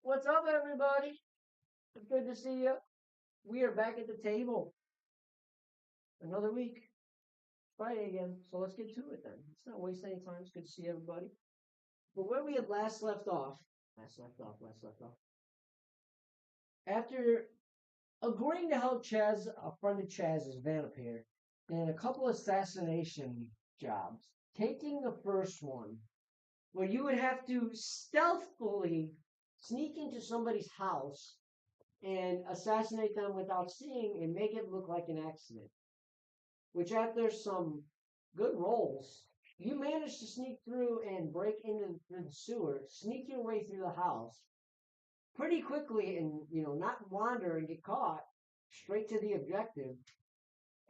What's up, everybody? It's good to see you. We are back at the table. Another week. Friday again. So let's get to it then. Let's not waste any time. It's good to see everybody. But where we had last left off. After agreeing to help Chaz, a friend of Chaz's, Vanapir, in a couple assassination jobs, taking the first one, where you would have to stealthily sneak into somebody's house and assassinate them without seeing and make it look like an accident. Which, after some good rolls, you manage to sneak through and break into the sewer, sneak your way through the house pretty quickly, and not wander and get caught. Straight to the objective.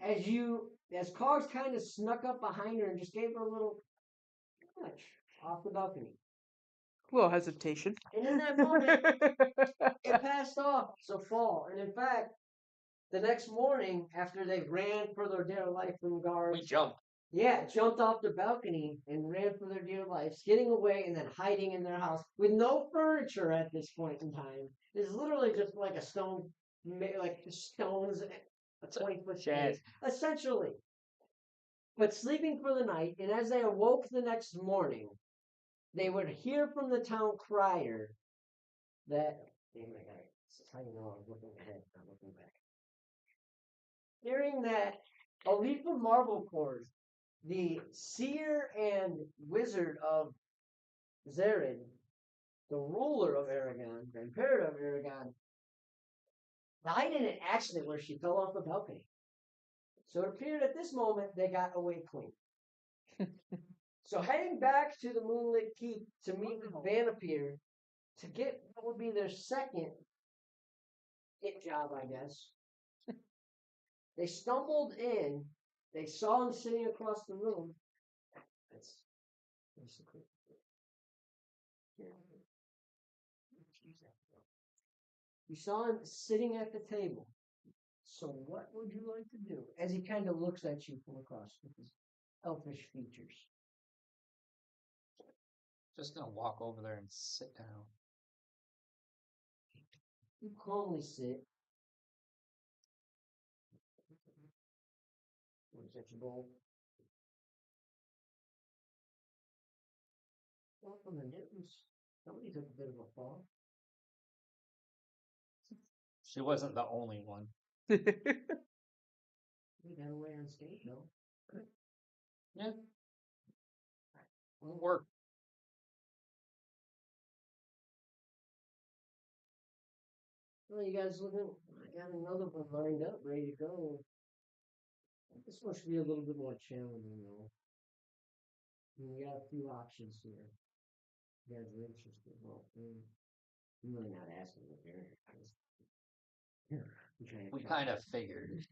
As Cogs kind of snuck up behind her and just gave her a little touch off the balcony. A little hesitation. And in that moment, it passed off. So fall. And in fact, the next morning, after they ran for their dear life from guards, We jumped. yeah, jumped off the balcony and ran for their dear lives, getting away and then hiding in their house with no furniture at this point in time. It's literally just like a stone, like stones, a 20-foot Chaz. essentially. But sleeping for the night, and as they awoke the next morning, they would hear from the town crier that, damn my God, this is how you know I'm looking ahead, not looking back. Hearing that Alifa Marblecord, the seer and wizard of Zared, the ruler of Aragon, the imperator of Aragon, died in an accident where she fell off the balcony. So it appeared at this moment they got away clean. So heading back to the Moonlit Keep to meet with Vanapir to get what would be their second hit job, I guess. They stumbled in. They saw him sitting across the room. That's basically. You saw him sitting at the table. So what would you like to do? As he kind of looks at you from across with his elfish features. Just gonna walk over there and sit down. You calmly sit. What is that, your bowl? Well, from the news, somebody took a bit of a fall. She wasn't the only one. We got away unscathed, though. Yeah. Won't work. Well, you guys looking? I got another one lined up, ready to go. This one should be a little bit more challenging, though. We got a few options here. You guys are interested. Well, I'm really not asking what you're We kind of figured.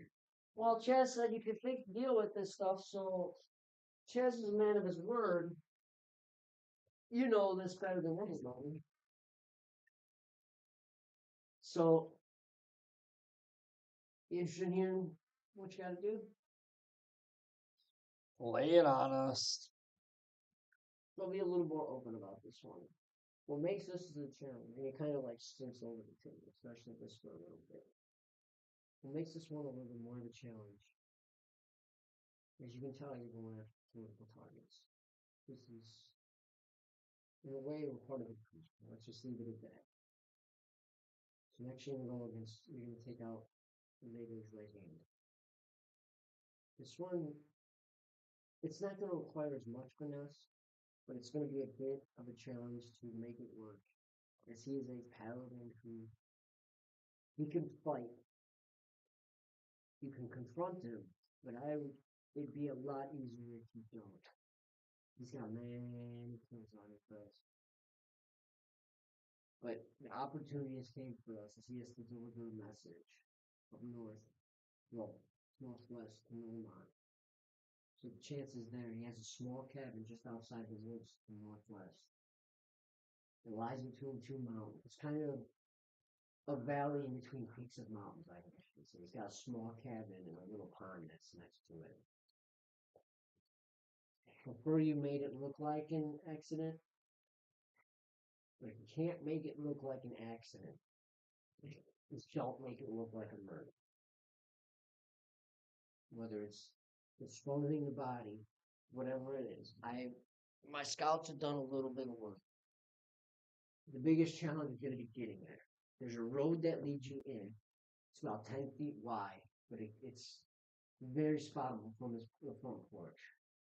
Well, Chaz said you could deal with this stuff, so Chaz is a man of his word. You know this better than anybody. So, you interested in hearing what you got to do? Lay it on us. I'll be a little more open about this one. What makes this is a challenge, and it kind of like stinks over the table, especially this for a little bit. What makes this one a little bit more of a challenge, as you can tell, you're going after political targets. This is, in a way, we're part of the creature. Let's just leave it at that. So next you're going to take out the neighbor's right hand. This one, it's not going to require as much finesse, but it's going to be a bit of a challenge to make it work, as he is a paladin who he can fight. You can confront him, but it'd be a lot easier if you don't. He's got many things on his face. But the opportunities came for us as he has to deliver a message up north, well, northwest to Normand. So the chances there, he has a small cabin just outside the woods in the northwest. It lies between two mountains. It's kind of a valley in between peaks of mountains, I guess. So he's got a small cabin and a little pond that's next to it. Prefer you made it look like an accident, But if you can't make it look like an accident, just don't make it look like a murder. Whether it's disposing the body, whatever it is. My scouts have done a little bit of work. The biggest challenge is going to be getting there. There's a road that leads you in. It's about 10 feet wide, but it's very spottable from the front porch.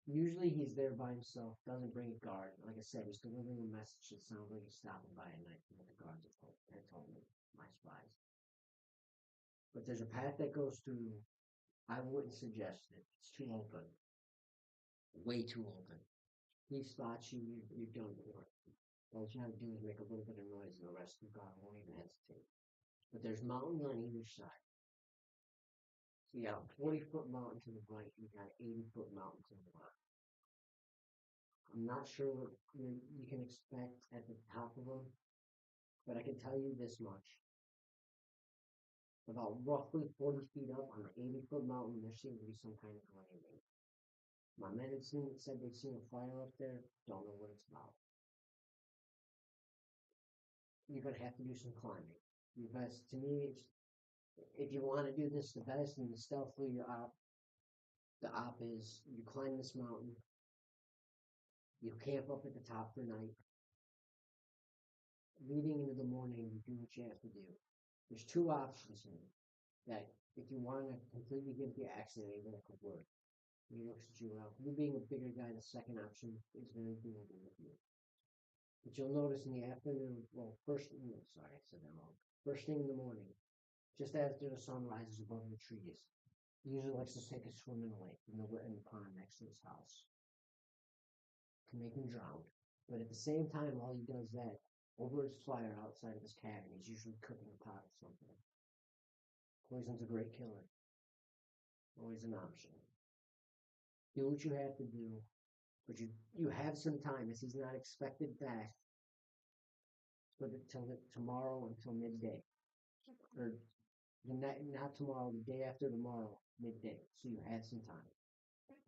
Usually he's there by himself, doesn't bring a guard. Like I said, he's delivering a message that sounds like he's stopping by at night from what the guards have told me, my spies. But there's a path that goes through. I wouldn't suggest it. It's too open. Way too open. He spots you, you're done for. All you have to do is make a little bit of noise and the rest of the guard won't even hesitate. But there's mountains on either side. So you got a 40-foot mountain to the right, you got an 80-foot mountain to the left. I'm not sure what you can expect at the top of them, but I can tell you this much. About roughly 40 feet up on an 80-foot mountain, there seems to be some kind of glaring. My men had said they'd seen a fire up there, don't know what it's about. You're going to have to do some climbing. Because to me, if you want to do this the best and stealthily, the op is you climb this mountain, you camp up at the top for night. Leading into the morning, you do what you have to do. There's two options here that if you want to completely give the accident, even if it could work. He looks at you out. You being a bigger guy, the second option is very doable with you. But you'll notice in the afternoon, sorry, I said that wrong. First thing in the morning, just after the sun rises above the trees, he usually likes to take a swim in the lake in the pond next to his house. Can make him drown. But at the same time, while he does that, over his fire outside of his cabin, he's usually cooking a pot of something. Poison's a great killer. Always an option. Do what you have to do, but you have some time. As he's not expected back, but tomorrow until midday, or not tomorrow, the day after tomorrow, midday. So you have some time.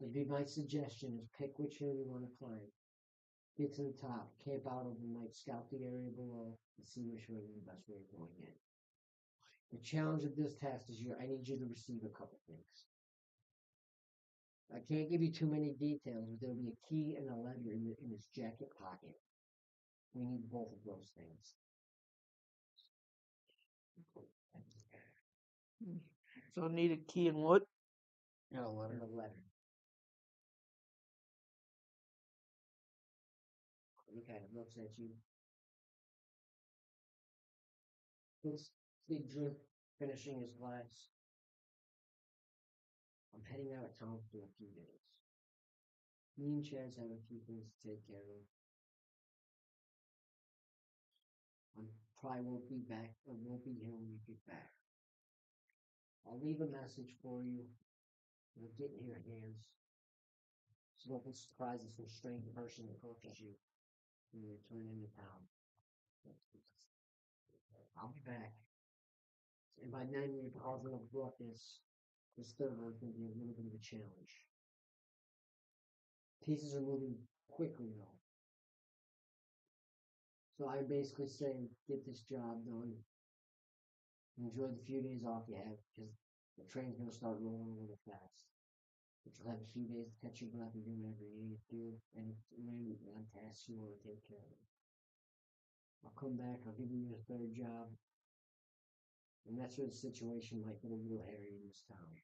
Would be my suggestion is pick which hill you want to climb. Get to the top, camp out overnight, scout the area below, and see which way is the best way of going in. The challenge of this task is I need you to receive a couple things. I can't give you too many details, but there'll be a key and a letter in his jacket pocket. We need both of those things. So need a key and what? Yeah, And letter. a letter. He kind of looks at you. Big drink, finishing his glass. I'm heading out of town for a few days. Me and Chaz have a few things to take care of. I probably won't be back, or won't be here when you get back. I'll leave a message for you. It'll get in your hands. So don't be surprised if some strange person approaches you when you return into town. I'll be back. And by then, you're causing a ruckus. This third one's going to be a little bit of a challenge. Pieces are moving quickly, though. So I basically say, get this job done. Enjoy the few days off you have, because the train's going to start rolling a little fast. But you'll have a few days to catch your breath and do whatever you need to do, and really on tasks you want to take care of. I'll come back, I'll give you your third job. And that's where the situation might get a little hairy in this town.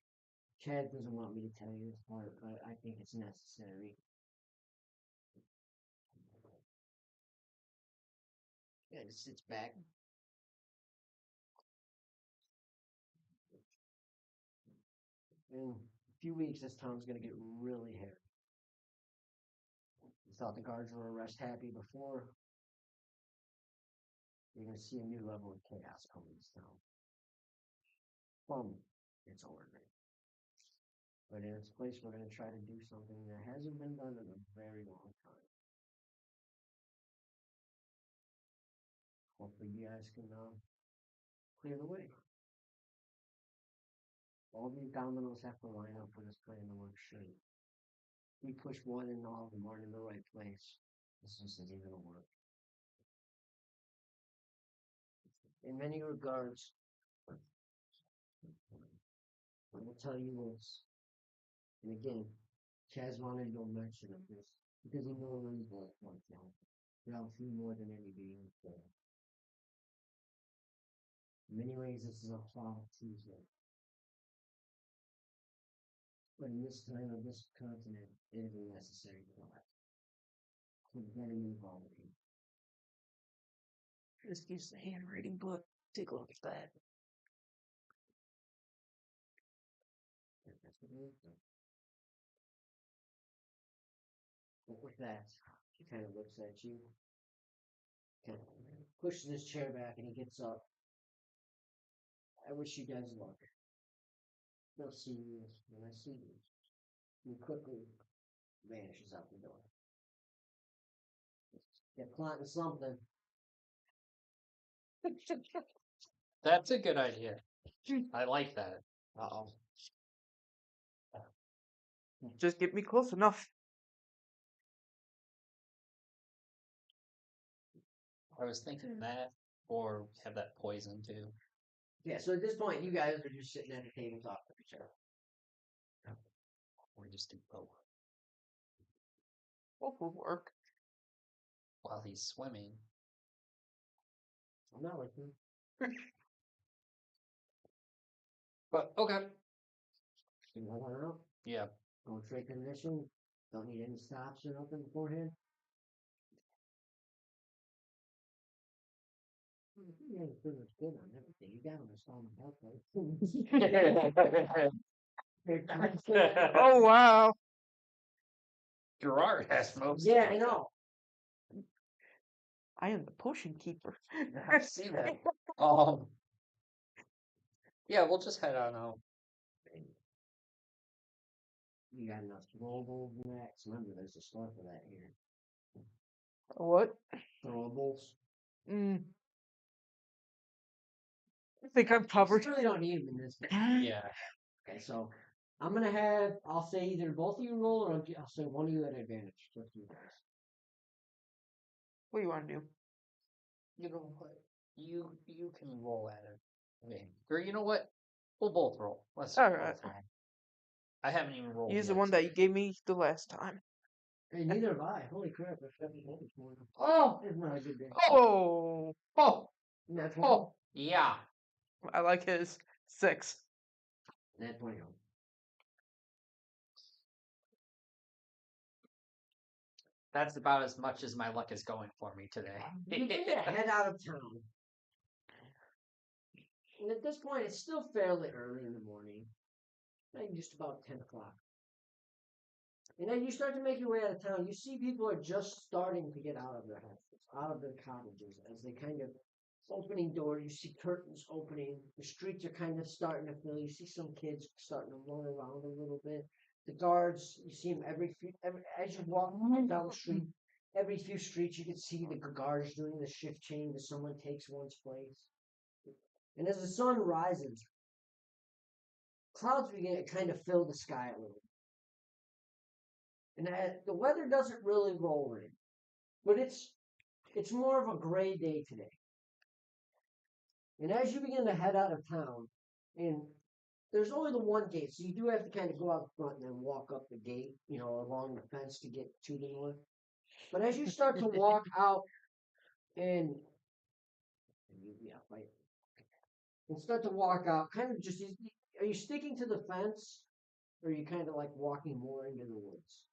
Chad doesn't want me to tell you this part, but I think it's necessary. And it sits back. In a few weeks, this town's gonna get really hairy. You thought the guards were arrest happy before. You're gonna see a new level of chaos come in this town. It's ordinary. But in its place, we're gonna try to do something that hasn't been done in a very long time. Hopefully you guys can clear the way. All these dominoes have to line up for this plan to work straight. We push one and all of them aren't in the right place. This just isn't gonna work. in many regards, I will tell you this. And again, Chaz wanted no mention of this because he knows what one thing. Ralph, you more than any being before. In many ways, this is a fall Tuesday. But in this time of this continent, it is a necessary plot. So we're going to move on with it. Just use the handwriting book. Take a look at that. That's what we're doing. But with that, he kind of looks at you, kind of pushes his chair back, and he gets up. I wish you guys luck. They'll see you when I see you. He quickly vanishes out the door. You're plotting something. That's a good idea. I like that. Uh-oh. Just get me close enough. I was thinking that, or have that poison too. Yeah, so at this point, you guys are just sitting at the table talking to each other. Or just do both Both will work. while he's swimming. I'm not listening. But okay. You know what out? Yeah. Going straight to the mission. Don't need any stops or nothing beforehand. You ain't pretty much good on everything. You got on installment health, Oh wow. Gerard has most. Yeah, of I it. know. I am the potion keeper. I see that. Yeah, we'll just head on out. You got enough throwables and that. 'Cause remember, there's a slot for that here. What? Throwables. Mm. I think I'm covered. You really don't need them in this. Yeah. Okay, so I'm gonna have. I'll say either both of you roll, or I'll say one of you at advantage. It's up to you guys. What do you want to do? You know what? You can roll at it. Okay. Or you know what? We'll both roll. Let's All both right. roll. I haven't even rolled. Use the yet, one so- that you gave me the last time. Hey, neither have I. Holy crap! I've got the this morning. Oh, it's not a good day. Oh, Oh, That's one. oh, yeah. I like his 6. That's 20. That's about as much as my luck is going for me today. You head out of town. And at this point, it's still fairly early in the morning. Maybe just about 10 o'clock. And then you start to make your way out of town. You see people are just starting to get out of their houses, out of their cottages, as they kind of opening doors. You see curtains opening. The streets are kind of starting to fill. You see some kids starting to run around a little bit. The guards, you see them every as you walk down the street. Every few streets, you can see the guards doing the shift change as someone takes one's place. And as the sun rises, clouds begin to kind of fill the sky a little. And the weather doesn't really roll in, but it's more of a gray day today. And as you begin to head out of town, and there's only the one gate, so you do have to kind of go out front and then walk up the gate, along the fence to get to the north. But as you start to walk out and start to walk out, kind of just, are you sticking to the fence, or are you kind of like walking more into the woods?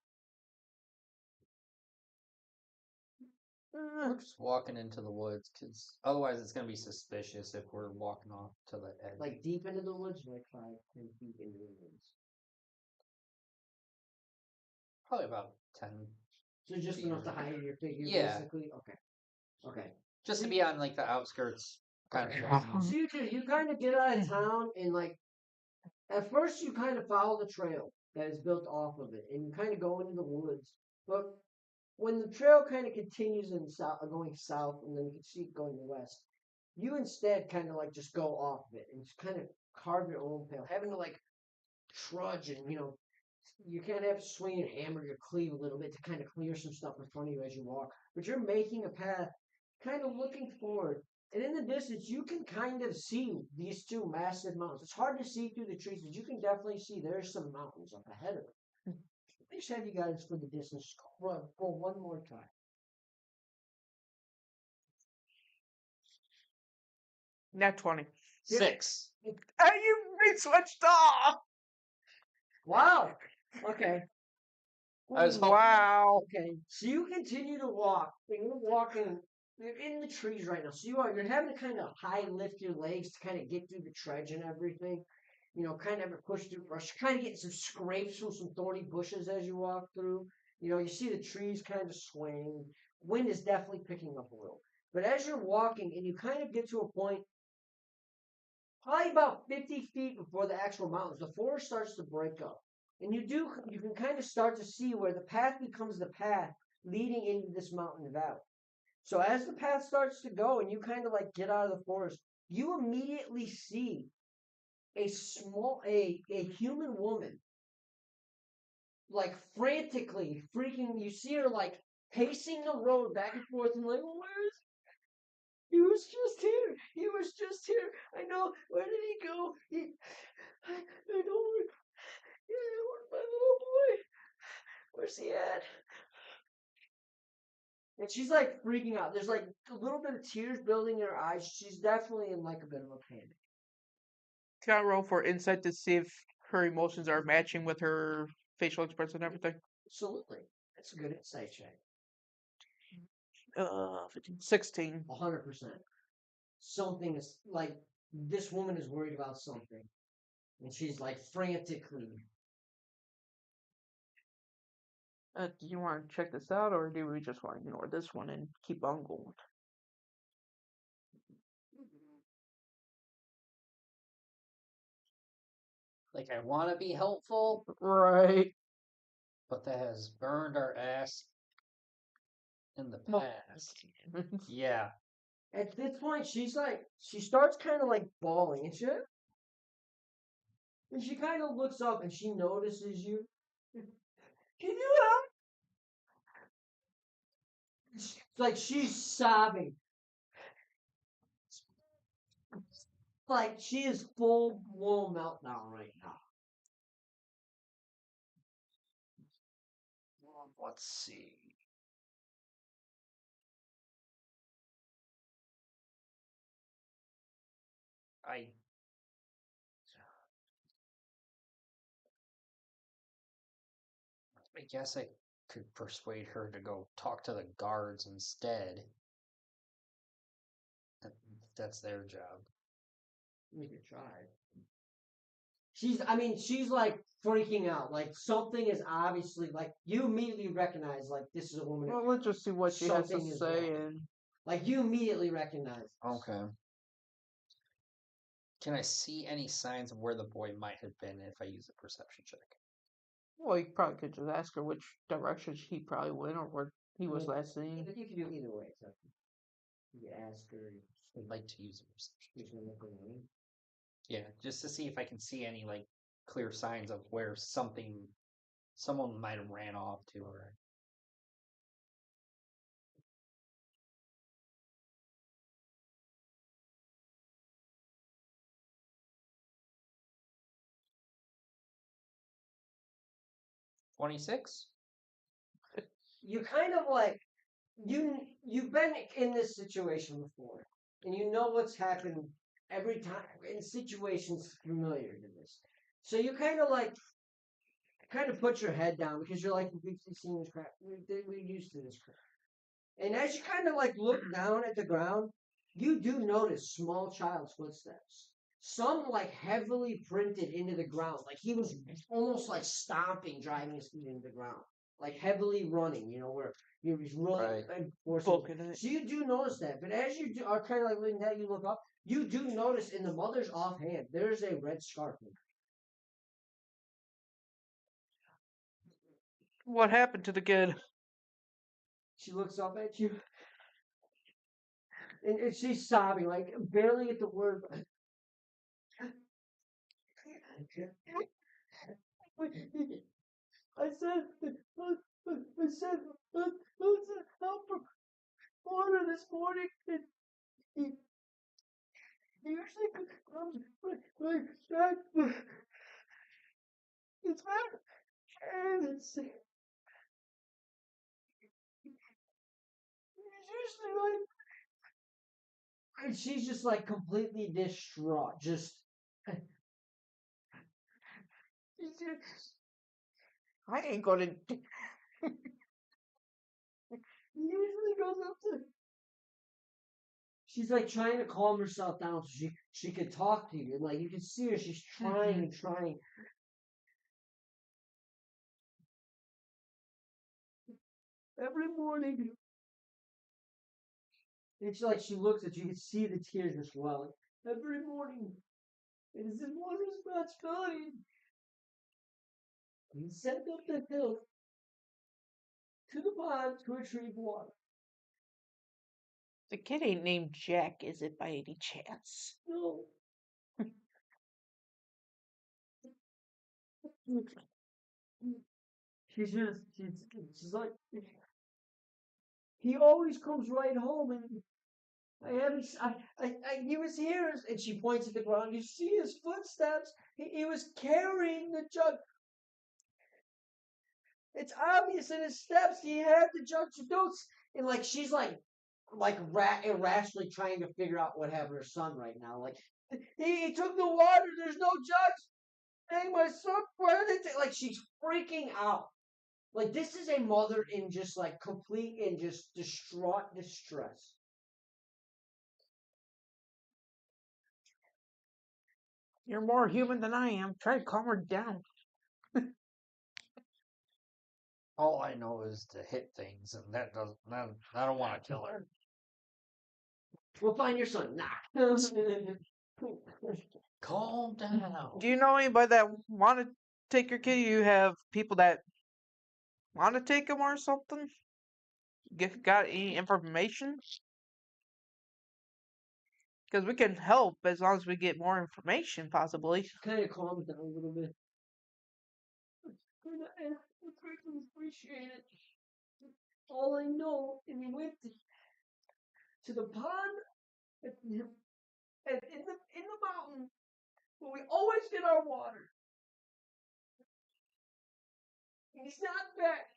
We're just walking into the woods, because otherwise it's going to be suspicious if we're walking off to the edge. Like deep into the woods, like 5-10 feet into the woods. Probably about 10. So just enough to hide your figure, Yeah. basically? Okay. Just to be on, like, the outskirts. Kind of. So you kind of get out of town, and, like, at first you kind of follow the trail that is built off of it, and you kind of go into the woods. But when the trail kind of continues going south, and then you can see it going west, you instead kind of, like, just go off of it, and just kind of carve your own path, having to, like, trudge, and, you kind of have to swing and hammer your cleave a little bit to kind of clear some stuff in front of you as you walk. But you're making a path, kind of looking forward. And in the distance, you can kind of see these two massive mountains. It's hard to see through the trees, but you can definitely see there's some mountains up ahead of it. Let me just have you guys for the distance scroll one more time. Not 20. 6. Hey, you re-switched off! Wow. Okay. I was hoping- Wow. Okay. So you continue to walk, and you're walking. You're in the trees right now. So you're having to kind of high lift your legs to kind of get through the trees and everything. You know, kind of push through brush. Kind of getting some scrapes from some thorny bushes as you walk through. You know, you see the trees kind of swaying. Wind is definitely picking up a little. But as you're walking, and you kind of get to a point, probably about 50 feet before the actual mountains, the forest starts to break up. And you can kind of start to see where the path becomes the path leading into this mountain valley. So as the path starts to go and you kind of like get out of the forest, you immediately see a human woman like frantically freaking. You see her like pacing the road back and forth and like, where is he? Was just here. He was just here. I know. Where did he go? I don't. Yeah, where's my little boy? Where's he at? And she's like freaking out. There's like a little bit of tears building in her eyes. She's definitely in like a bit of a panic. Can I roll for insight to see if her emotions are matching with her facial expression and everything? Absolutely. That's a good insight check. 15, 16. 100%. Something is like, this woman is worried about something. And she's like frantically. Do you want to check this out, or do we just want to ignore this one and keep on going? Like, I want to be helpful, Right. but that has burned our ass in the Well, past. Yeah. At this point, she starts kind of like bawling and shit. And she kind of looks up and she notices you. Can you help? It's like she's sobbing. Like she is full blown meltdown right now. Let's see. I guess I could persuade her to go talk to the guards instead. That's their job. You could try. She's like freaking out. Like something is obviously like you immediately recognize like this is a woman. Well, let's just see what she has to Something is say. wrong. And Like you immediately recognize. This. Okay. Can I see any signs of where the boy might have been if I use a perception check? well, you probably could just ask her which direction he probably went or where he was last seen. But you can do either way. So you can ask her. I'd like to use a perception. She's gonna look around. Yeah, just to see if I can see any like clear signs of where someone might have ran off to or 26? You kind of like you've been in this situation before, and you know what's happened every time in situations familiar to this. So you kind of put your head down because you're like we've seen this crap. We're used to this crap. And as you kind of like look down at the ground, you do notice small child's footsteps. Some like heavily printed into the ground, like he was almost like stomping, driving his feet into the ground, like heavily running. You know where he was really Right. forcing. Booking it. So you do notice that, but as you are kind of like looking at, you look up, you do notice in the mother's offhand there's a red scarf. What happened to the kid? She looks up at you, and she's sobbing, like barely get the word. I said, help order this morning. And usually comes like that, but it's better. And it's usually like, and she's just like completely distraught. Just, she's just I ain't gonna. usually goes up to. She's like trying to calm herself down so she could talk to you. And like you can see her, she's trying and trying. Every morning, it's like she looks at you, you can see the tears just welling. Every morning, it is in water's much time. You sent up the hill to the pond to retrieve water. The kid ain't named Jack, is it by any chance? No. She's like, he always comes right home, and I haven't, he was here, and she points at the ground. You see his footsteps. He was carrying the jug. It's obvious in his steps. He had the jug to do. And like she's like irrationally trying to figure out what happened to her son right now. Like he took the water. There's no jugs. Dang, my son, where did they? Like she's freaking out. Like this is a mother in just like complete and just distraught distress. You're more human than I am. Try to calm her down. All I know is to hit things, and that doesn't. I don't want to kill her. We'll find your son. Nah. Calm down. Do you know anybody that want to take your kid? You have people that want to take him or something? Got any information? Because we can help as long as we get more information, possibly. Kind of calms down a little bit. I greatly appreciate it. All I know is we went to the pond in the mountain where we always get our water. And he's not back.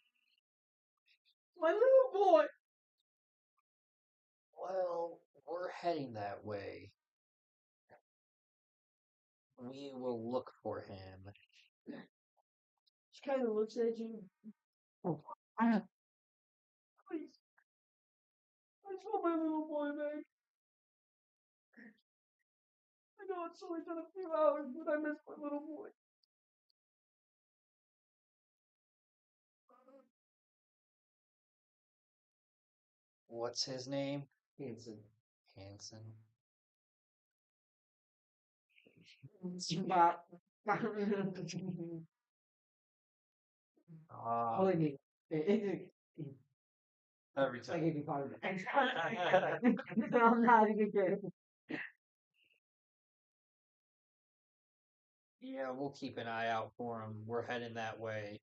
My little boy. Well, we're heading that way. We will look for him. She kind of looks at you. Please. I just want my little boy back. I know it's only been a few hours, but I miss my little boy. What's his name? Hanson. Hanson. All I need. Every I time. gave you part of it. I'm not even kidding. Yeah, we'll keep an eye out for him. We're heading that way,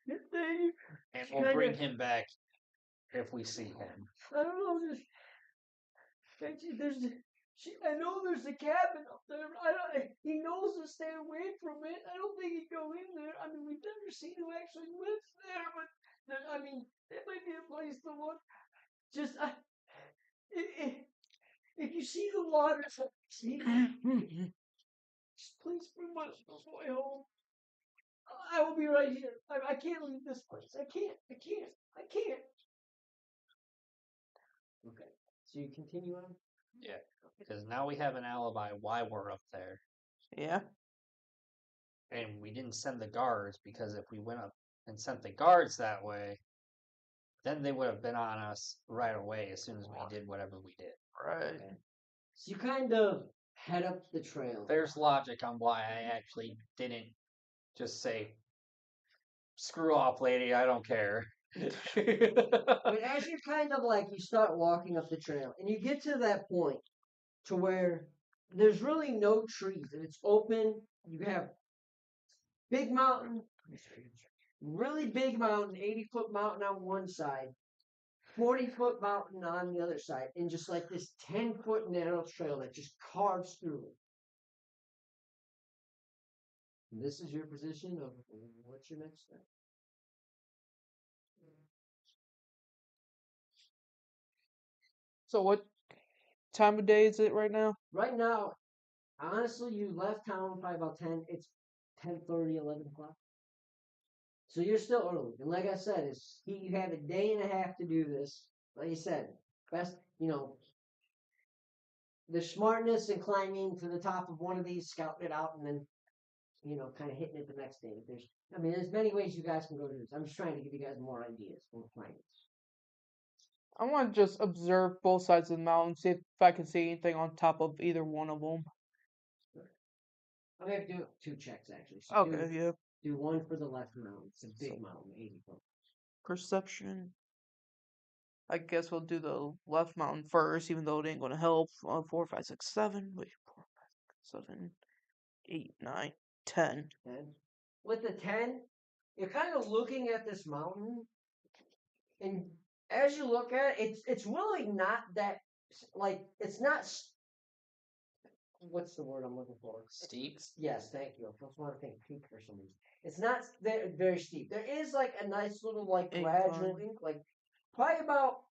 They, and She we'll kinda- bring him back if we see him. I don't know, I know there's a cabin up there. He knows to stay away from it. I don't think he'd go in there. I mean, we've never seen who actually lives there, but I mean, it might be a place to look. Just, if you see the water, see, just please bring my little boy home. I will be right here. I can't leave this place. I can't. Okay. So you continue on? Yeah, because now we have an alibi why we're up there. Yeah. And we didn't send the guards because if we went up and sent the guards that way, then they would have been on us right away as soon as we did whatever we did. Right. So you kind of head up the trail. There's logic on why I actually didn't just say, screw off, lady, I don't care. But as you kind of like, you start walking up the trail, and you get to that point to where there's really no trees, and it's open. You have big mountain, really big mountain, 80-foot mountain on one side, 40-foot mountain on the other side, and just like this 10-foot narrow trail that just carves through it. And this is your position of what's your next step. So what time of day is it right now? Right now, honestly, you left town probably about 10. It's 10:30, 11 o'clock. So you're still early. And like I said, you have a day and a half to do this. Like you said, best, the smartness in climbing to the top of one of these, scouting it out, and then, kind of hitting it the next day. There's many ways you guys can go do this. I'm just trying to give you guys more ideas for climbing. I want to just observe both sides of the mountain, see if I can see anything on top of either one of them. I'm going to do 2 checks, actually. So Okay, yeah. do one for the left mountain. It's a big mountain, 80 foot. Perception. I guess we'll do the left mountain first, even though it ain't gonna help. 4, 5, 6, 7. Wait, 4, 5, 6, 7, 8, 9, 10. 10. With the 10, you're kind of looking at this mountain, and as you look at it, it's really not that, like, it's not, what's the word I'm looking for? Steep. Yes, thank you. I just want to think peak for some reason. It's not very steep. There is like a nice little like gradual, like probably about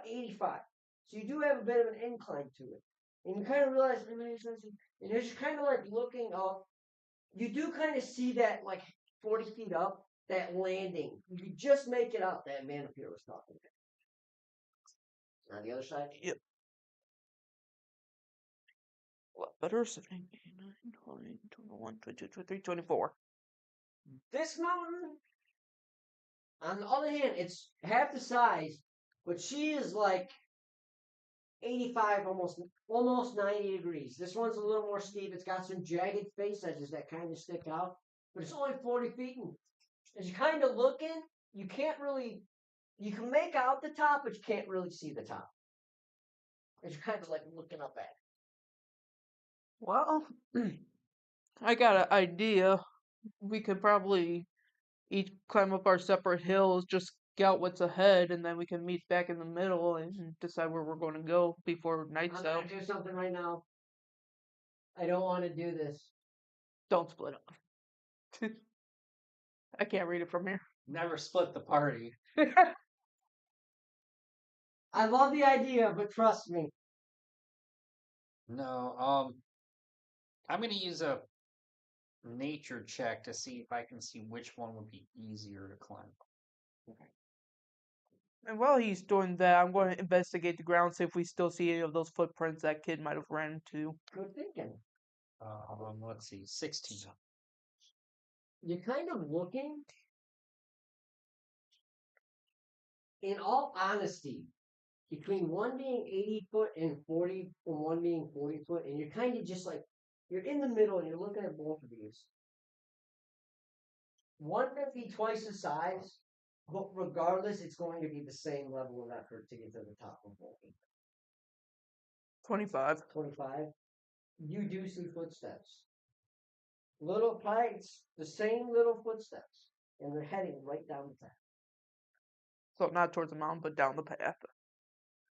85. So you do have a bit of an incline to it, and you kind of realize, and you're just kind of like looking up. You do kind of see that like 40 feet up, that landing. You just make it out that man up here was talking about. On the other side? Yep. A lot better. 7, 8, 9, 20, 21, 22, 23, 24. This mountain, on the other hand, it's half the size, but she is like 85, almost 90 degrees. This one's a little more steep. It's got some jagged face edges that kind of stick out, but it's only 40 feet. And as you're kind of looking, you can make out the top, but you can't really see the top. As you're kind of like looking up at it. Well, I got an idea. We could probably each climb up our separate hills, just scout what's ahead, and then we can meet back in the middle and decide where we're going to go before night's I'm out. going to do something right now. I don't want to do this. Don't split up. I can't read it from here. Never split the party. I love the idea, but trust me. No, I'm gonna use a nature check to see if I can see which one would be easier to climb. And while he's doing that, I'm going to investigate the ground, see if we still see any of those footprints that kid might have ran into. Good thinking. Let's see, 16. You're kind of looking. In all honesty, between one being 80 foot and 40, and one being 40 foot, and you're kind of just like, you're in the middle and you're looking at both of these. One could be twice the size, but regardless, it's going to be the same level of effort to get to the top of both. 25. 25. You do see footsteps. Little pikes, the same little footsteps, and they're heading right down the path. So not towards the mountain, but down the path.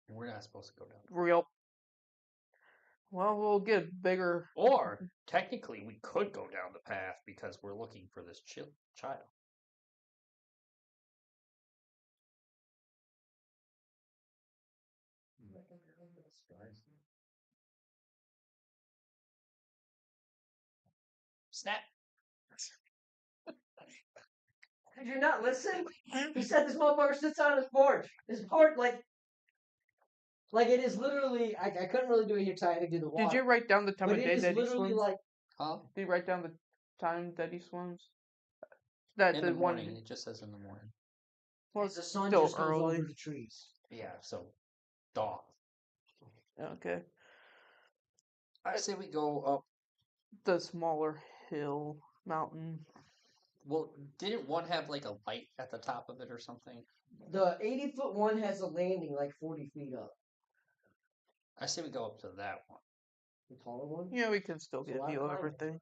And we're not supposed to go down. Real. Well, we'll get bigger. Or, technically, we could go down the path because we're looking for this child. Snap. Did you not listen? He said this motherfucker sits on his porch. His porch, like it is literally. I couldn't really do it here because I had to do the water. Did you write down the time But of it day is that he literally swims? like. Huh? Did you write down the time that he swims? That In the the morning. one. It just says in the morning. Well, The sun still just goes early. over the trees. Yeah, so dawn. Okay. I say we go up. The smaller hill, mountain. Well, didn't one have like a light at the top of it or something? The 80-foot one has a landing like 40 feet up. I say we go up to that one. The taller one? Yeah, we can still It's a get a lot of view of climbing. everything.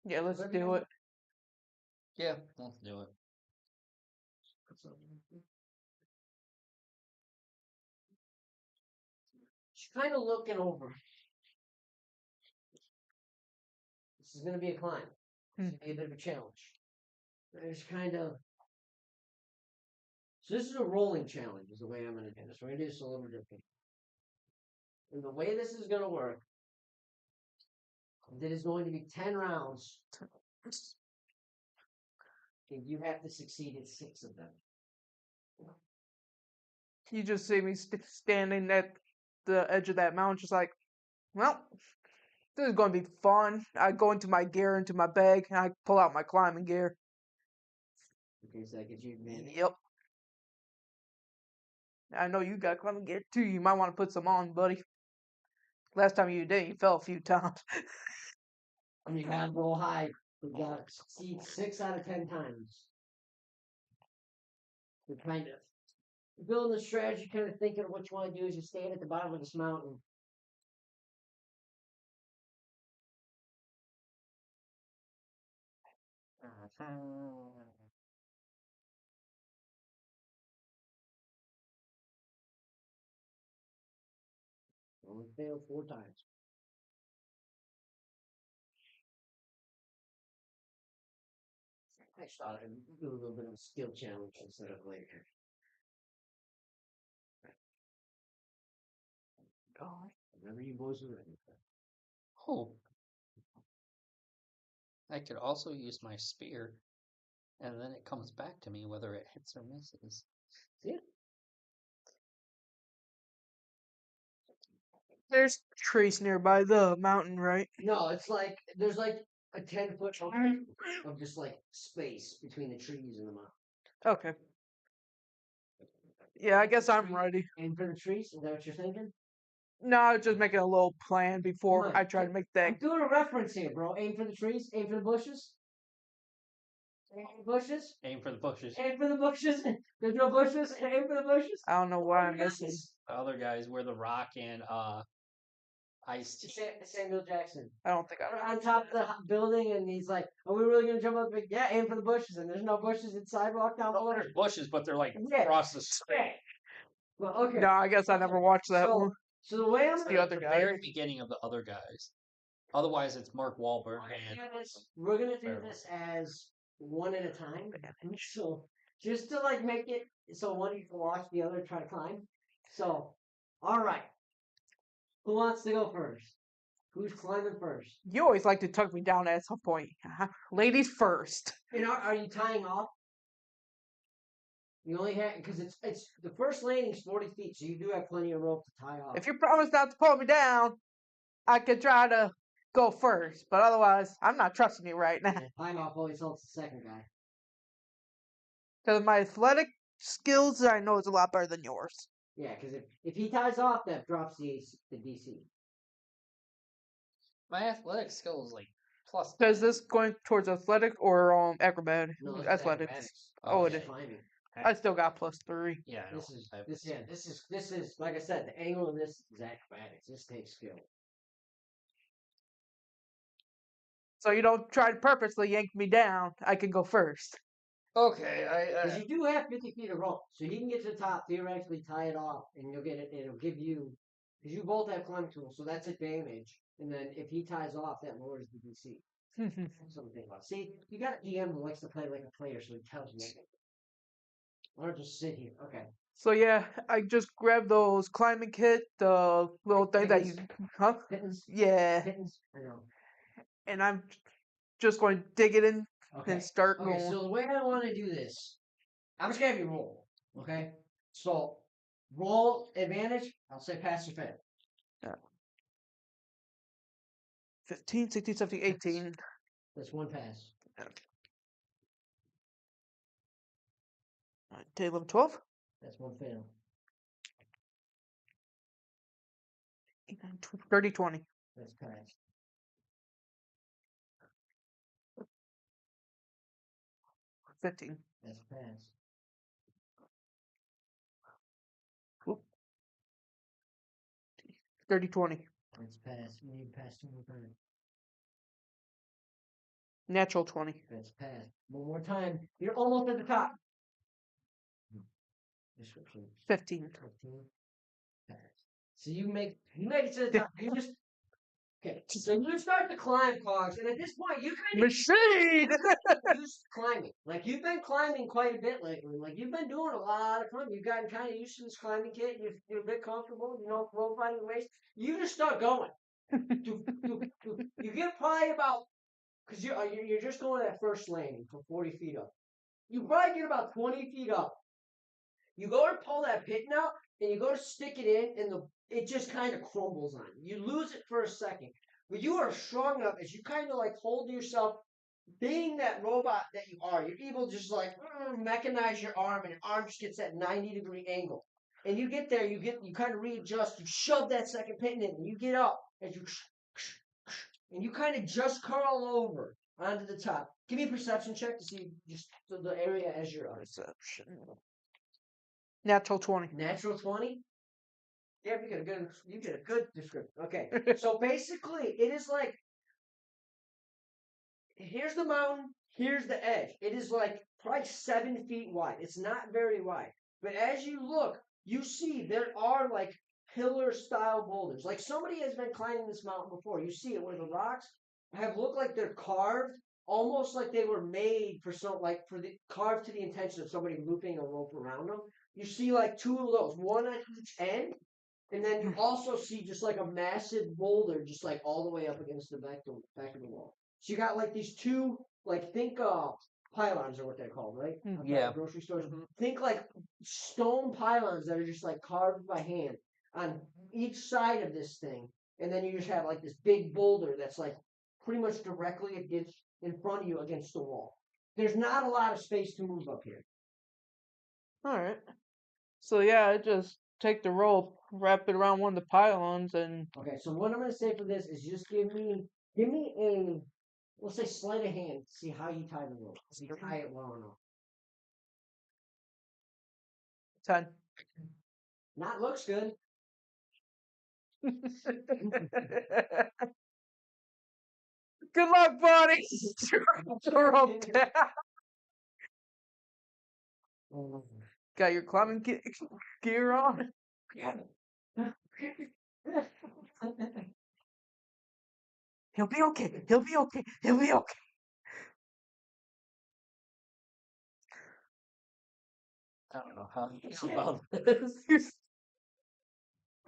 Yeah, let's Whatever you do want. it. Yeah, let's do it. She's kind of looking over. This is going to be a climb. It's going to be a bit of a challenge. There's kind of. So this is a rolling challenge, is the way I'm going to do this. We're going to do this a little different. And the way this is going to work, that is going to be 10 rounds. And you have to succeed at 6 of them. You just see me standing at the edge of that mountain, just like, well, this is going to be fun. I go into my gear, into my bag, and I pull out my climbing gear. Okay, so that gives you advantage. Yep. I know you got climbing gear too. You might want to put some on, buddy. Last time you did, you fell a few times. And you gotta roll high. You gotta succeed 6 out of 10 times. You're kind of building a strategy, kind of thinking of what you want to do as you stand at the bottom of this mountain. Only failed 4 times. I just thought I'd do a little bit of a skill challenge instead of later. God. Whenever you boys are ready. Oh. I could also use my spear, and then it comes back to me whether it hits or misses. See? There's trees nearby the mountain, right? No, it's like there's like a 10-foot of just like space between the trees and the mountain. Okay. Yeah, I guess I'm ready. Aim for the trees? Is that what you're thinking? No, I was just making a little plan before Come on, I try to make that. I'm doing a reference here, bro. Aim for the trees. Aim for the bushes. Aim for the bushes. Aim for the bushes. Aim for the bushes. There's no bushes. Aim for the bushes. I don't know why I'm missing. The other guys were the Rock and Ice T. Samuel Jackson. I don't think I. On top of the building, and he's like, "Are we really gonna jump up?" Yeah, aim for the bushes, and there's no bushes and sidewalk down below. There's bushes, but they're like Yeah. across the street. Yeah. Well, okay. No, I guess I never watched that one. So the way I'm The other The guy. very beginning of the other guys. Otherwise, it's Mark Wahlberg and we're gonna do this as one at a time. So just to like make it so one of you can watch the other try to climb. So, all right. Who wants to go first? Who's climbing first? You always like to tuck me down at some point. Ladies first. And are you tying off? You only have because it's the first landing is 40 feet, so you do have plenty of rope to tie off. If you promise not to pull me down, I could try to go first. But otherwise, I'm not trusting you right now. Tying off always helps the second guy. Because my athletic skills, I know is a lot better than yours. Yeah, because if he ties off, that drops the DC. my athletic skill is like plus. So is this going towards athletic or acrobatic? No, it's Athletics. acrobatics. Oh, Okay. it is. Climbing. I still got +3. Yeah, I know. This is like I said, the angle of this is acrobatics. This takes skill. So you don't try to purposely yank me down. I can go first. Okay, Because you do have 50 feet of rope, so he can get to the top, theoretically tie it off, and you'll get it. It'll give you because you both have climbing tools, so that's advantage. And then if he ties off, that lowers the DC. Something to think about. See, you got a DM who likes to play like a player, so he tells you. Why don't just sit here? Okay. So yeah, I just grabbed those climbing kit, the little thing that you, huh? Pittance. Yeah, Pittance. I know. and I'm just going to dig it in Okay. and start Okay. going. So the way I want to do this, I'm just gonna have you roll. Okay. So roll advantage. I'll say pass or fail. 15, 16, 17, 18. That's one pass. 10, 11, 12. That's one fail. 8, 9, 30, 20. That's pass. $15. That's pass. Oop. 30, 20. That's pass. You need to pass 2 more times. Natural 20. That's pass. One more time. You're almost at the top. description? 15. 15. So you make it to the top. You just okay. So you start to climb, Cogs, and at this point you kind of Machine! used to climbing. Like you've been climbing quite a bit lately. Like you've been doing a lot of climbing. You've gotten kind of used to this climbing kit. You're a bit comfortable. You know, rope riding the waist. You just start going. You get probably about because you're just going that first landing from 40 feet up. You probably get about 20 feet up. You go to pull that pin out, and you go to stick it in, and it just kind of crumbles on you. You lose it for a second, but you are strong enough as you kind of like hold yourself. Being that robot that you are, you're able to just like mechanize your arm, and your arm just gets that 90-degree angle. And you get there, you kind of readjust, you shove that second pin in, and you get up as you, and you kind of just curl over onto the top. Give me a perception check to see just the area as you're on. Perception. Natural 20. Natural 20? Yeah, you get a good description. Okay. So basically it is like here's the mountain, here's the edge. It is like probably 7 feet wide. It's not very wide. But as you look, you see there are like pillar style boulders. Like somebody has been climbing this mountain before. You see it where the rocks have looked like they're carved, almost like they were made for carved to the intention of somebody looping a rope around them. You see like two of those, one at each end, and then you also see just like a massive boulder, just like all the way up against the back of the wall. So you got like these two, like think pylons are what they're called, right? Yeah. Grocery stores. Think like stone pylons that are just like carved by hand on each side of this thing, and then you just have like this big boulder that's like pretty much directly against in front of you against the wall. There's not a lot of space to move up here. Alright. So yeah, I just take the rope, wrap it around one of the pylons, and Okay, so what I'm gonna say for this is just give me a we'll say sleight of hand to see how you tie the rope. So you tie it well enough. 10. Not looks good. Good luck, buddy! Throw rope down. Got your climbing gear on? He'll be okay. He'll be okay. He'll be okay. I don't know how you feel about this.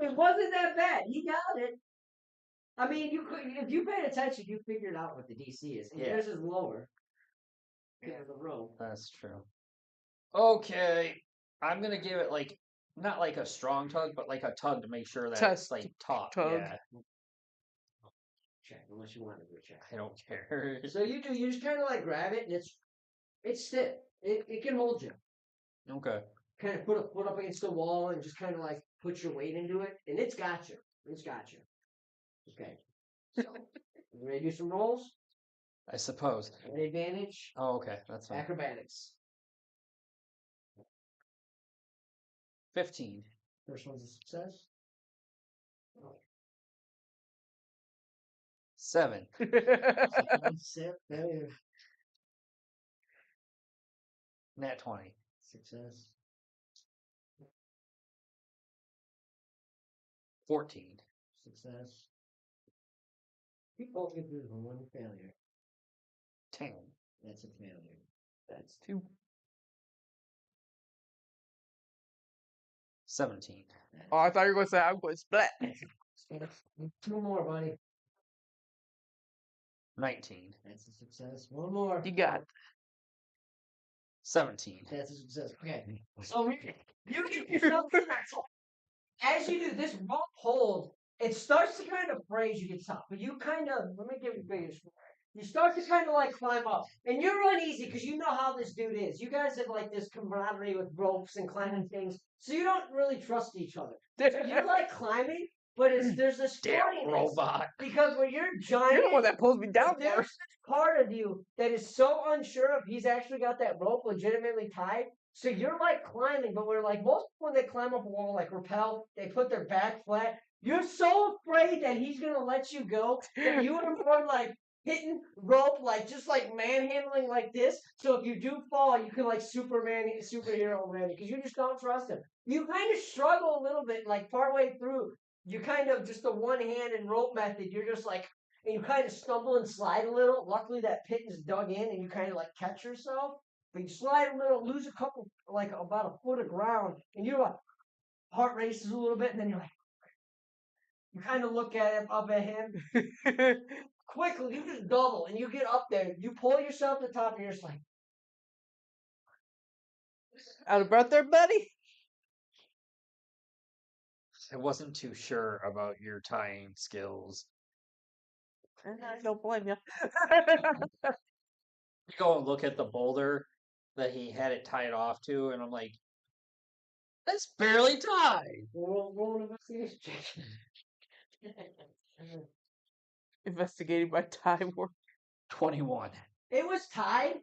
It wasn't that bad. He got it. I mean, if you paid attention, you figured out what the DC is. And Yeah. yours is lower. Because of the rope. That's true. Okay. I'm gonna give it like not like a strong tug, but like a tug to make sure that Test it's like taut. tug. Yeah. Check, unless you want to go check. I don't care. So you just kind of like grab it, and it's stiff. It can hold you. Okay. Kind of put a foot up against the wall and just kind of like put your weight into it, and it's got you. It's got you. Okay. So, you ready to do some rolls? I suppose. An advantage? Oh, okay. That's fine. Acrobatics. 15. First one's a success. 7. Sip. There. Nat 20. Success. 14. Success. You both get through one failure. 10. That's a failure. That's 2. 17. Oh, I thought you were going to say I'm going to splat. 2 more, buddy. 19. That's a success. 1 more. You got it. 17. That's a success. Okay. So you get yourself as you do this rope hold, it starts to kind of raise you get top, but you kind of let me give you bigger. You start to kind of like climb up, and you're uneasy because you know how this dude is. You guys have like this camaraderie with ropes and climbing things, so you don't really trust each other. So you like climbing, but there's this Damn funniness robot. because when you're giant, You're the one that pulls me down there's first. this part of you that is so unsure if he's actually got that rope legitimately tied. So you're like climbing, but we're like most people when they climb up a wall, like rappel, they put their back flat. You're so afraid that he's gonna let you go that you are more like hitting rope, like just like manhandling like this. So if you do fall, you can like superhero man, because you just don't trust him. You kind of struggle a little bit, like partway through. You kind of just the one hand and rope method. You're just like, and you kind of stumble and slide a little. Luckily, that pit is dug in, and you kind of like catch yourself. But you slide a little, lose a couple, like about a foot of ground, and you're like, heart races a little bit, and then you're like, you kind of look at him, up at him. Quickly, you just double, and you get up there. You pull yourself to the top, and you're just like, Out of breath there, buddy? I wasn't too sure about your tying skills. And I don't blame you. You go and look at the boulder that he had it tied off to, and I'm like, that's barely tied. roll an investigation check. Investigating my time work. 21. It was tied,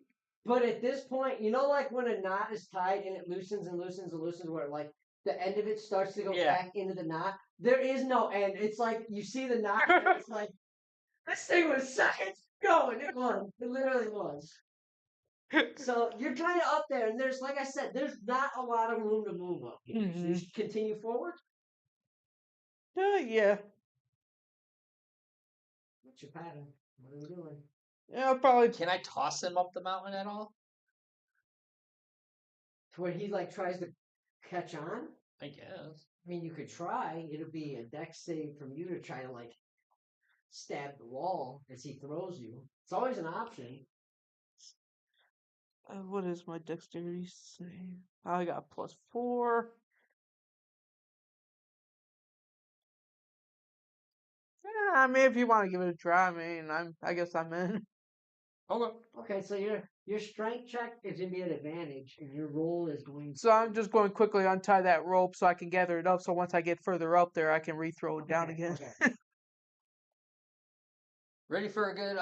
but at this point, you know, like when a knot is tied and it loosens and loosens and loosens, where like the end of it starts to go Yeah. back into the knot. There is no end. It's like you see the knot, and it's like this thing was seconds going. It was. It literally was. So you're kind of up there, and there's, like I said, there's not a lot of room to move up here. So you Mhm. should continue forward. Yeah. What's your pattern? What are we doing? Yeah, I'll probably. Can I toss him up the mountain at all? To where he like tries to catch on. I guess. I mean, you could try. It'll be a dex save from you to try to like stab the wall as he throws you. It's always an option. What is my dexterity save? I got +4. Yeah, I mean, if you want to give it a try, I mean, I guess I'm in. Okay. Okay, so your strength check is gonna be an advantage, and your roll is going. So I'm just going to quickly untie that rope so I can gather it up. So once I get further up there, I can re-throw it down Okay, again. okay. Ready for a good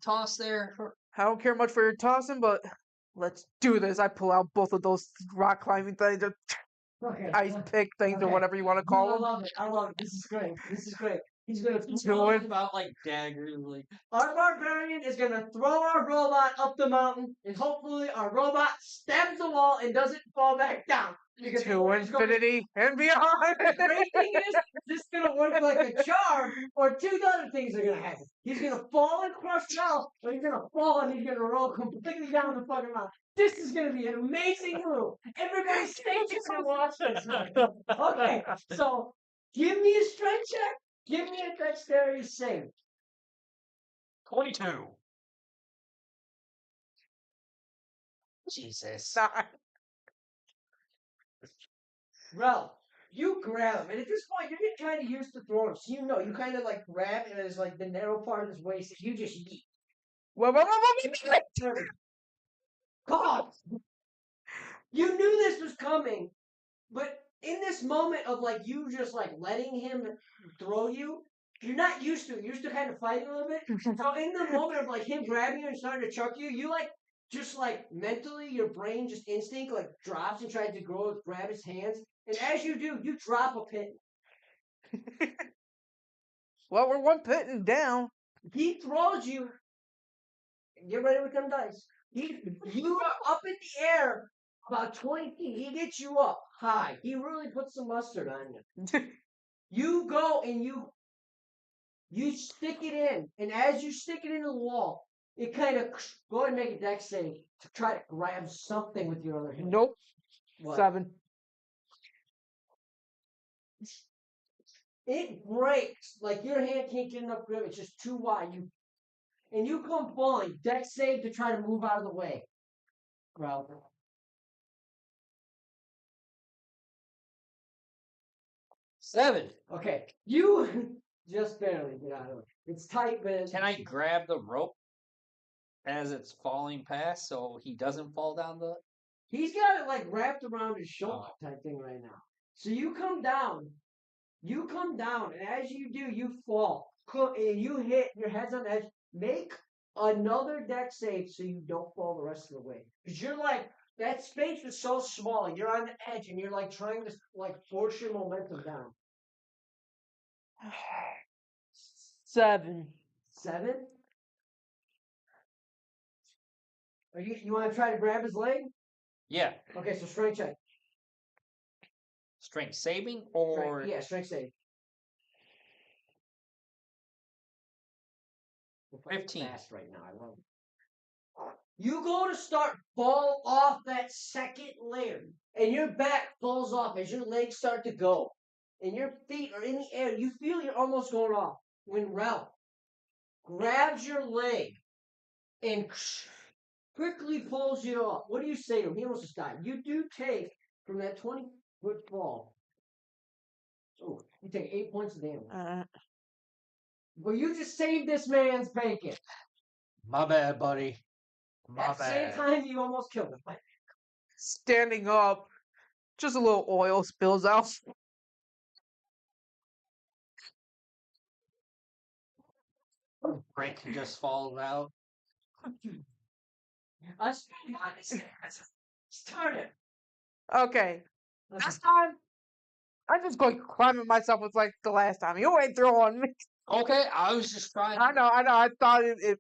toss there? I don't care much for your tossing, but let's do this. I pull out both of those rock climbing things, or Okay. ice pick things, or Okay. whatever you want to I call them. love it. I love it. This is great. This is great. He's gonna Throw it about like daggers, like Our barbarian is gonna throw our robot up the mountain, and hopefully our robot stabs the wall and doesn't fall back down. Because To it's gonna- infinity and beyond. the great thing is, this is gonna work like a charm, or two other things are gonna happen. He's gonna fall and crush now, or he's gonna fall and he's gonna roll completely down the fucking mountain. This is gonna be an amazing move. Everybody stay tuned and watch this. Okay, so give me a strength check. Give me a dexterity save. 22. Jesus. Ralph, you grab him, and at this point, you're getting kind of used to throwing him. So you know, you kind of like grab, and it's like the narrow part of his waist, and you just yeet. God! You knew this was coming, but in this moment of like you just like letting him throw you, you're not used to it. You're used to kind of fighting a little bit. So in the moment of like him grabbing you and starting to chuck you, you like just like mentally your brain just instinct like drops and tries to grab his hands. And as you do, you drop a pin. Well, we're one pitting down. He throws you. Get ready with them dice. You are up in the air about 20 feet. He gets you up high. He really puts some mustard on you. You go and you stick it in, and as you stick it into the wall, it kind of go ahead and make a dex save to try to grab something with your other hand. Nope. What? 7. It breaks. Like your hand can't get enough grip. It's just too wide. You come falling. Dex save to try to move out of the way. Ralph. 7. Okay. You just barely get out of it. It's tight, but Can I grab the rope as it's falling past so he doesn't fall down the? he's got it like wrapped around his shoulder type thing right now. So you come down, and as you do, you fall. And you hit, your head's on the edge. Make another dex save so you don't fall the rest of the way. Because you're like, that space is so small, you're on the edge, and you're like trying to like force your momentum down. 7. 7? You want to try to grab his leg? Yeah. Okay, so strength check. Strength saving or Yeah, strength save. 15. Fast right now. I love it. You go to start fall off that second layer, and your back falls off as your legs start to go, and your feet are in the air. You feel you're almost going off when Ralph grabs your leg and quickly pulls you off. What do you say to him? He almost just died. You do take from that 20-foot fall. Oh, you take 8 points of damage. Well, you just saved this man's bacon. my bad, buddy. My At the same bad. time, you almost killed him. Standing up, just a little oil spills out. Frank just falls out. Us started. Okay, this time I'm just going climbing myself with like the last time. You ain't throwing me. Okay, I was just trying. I know. I thought it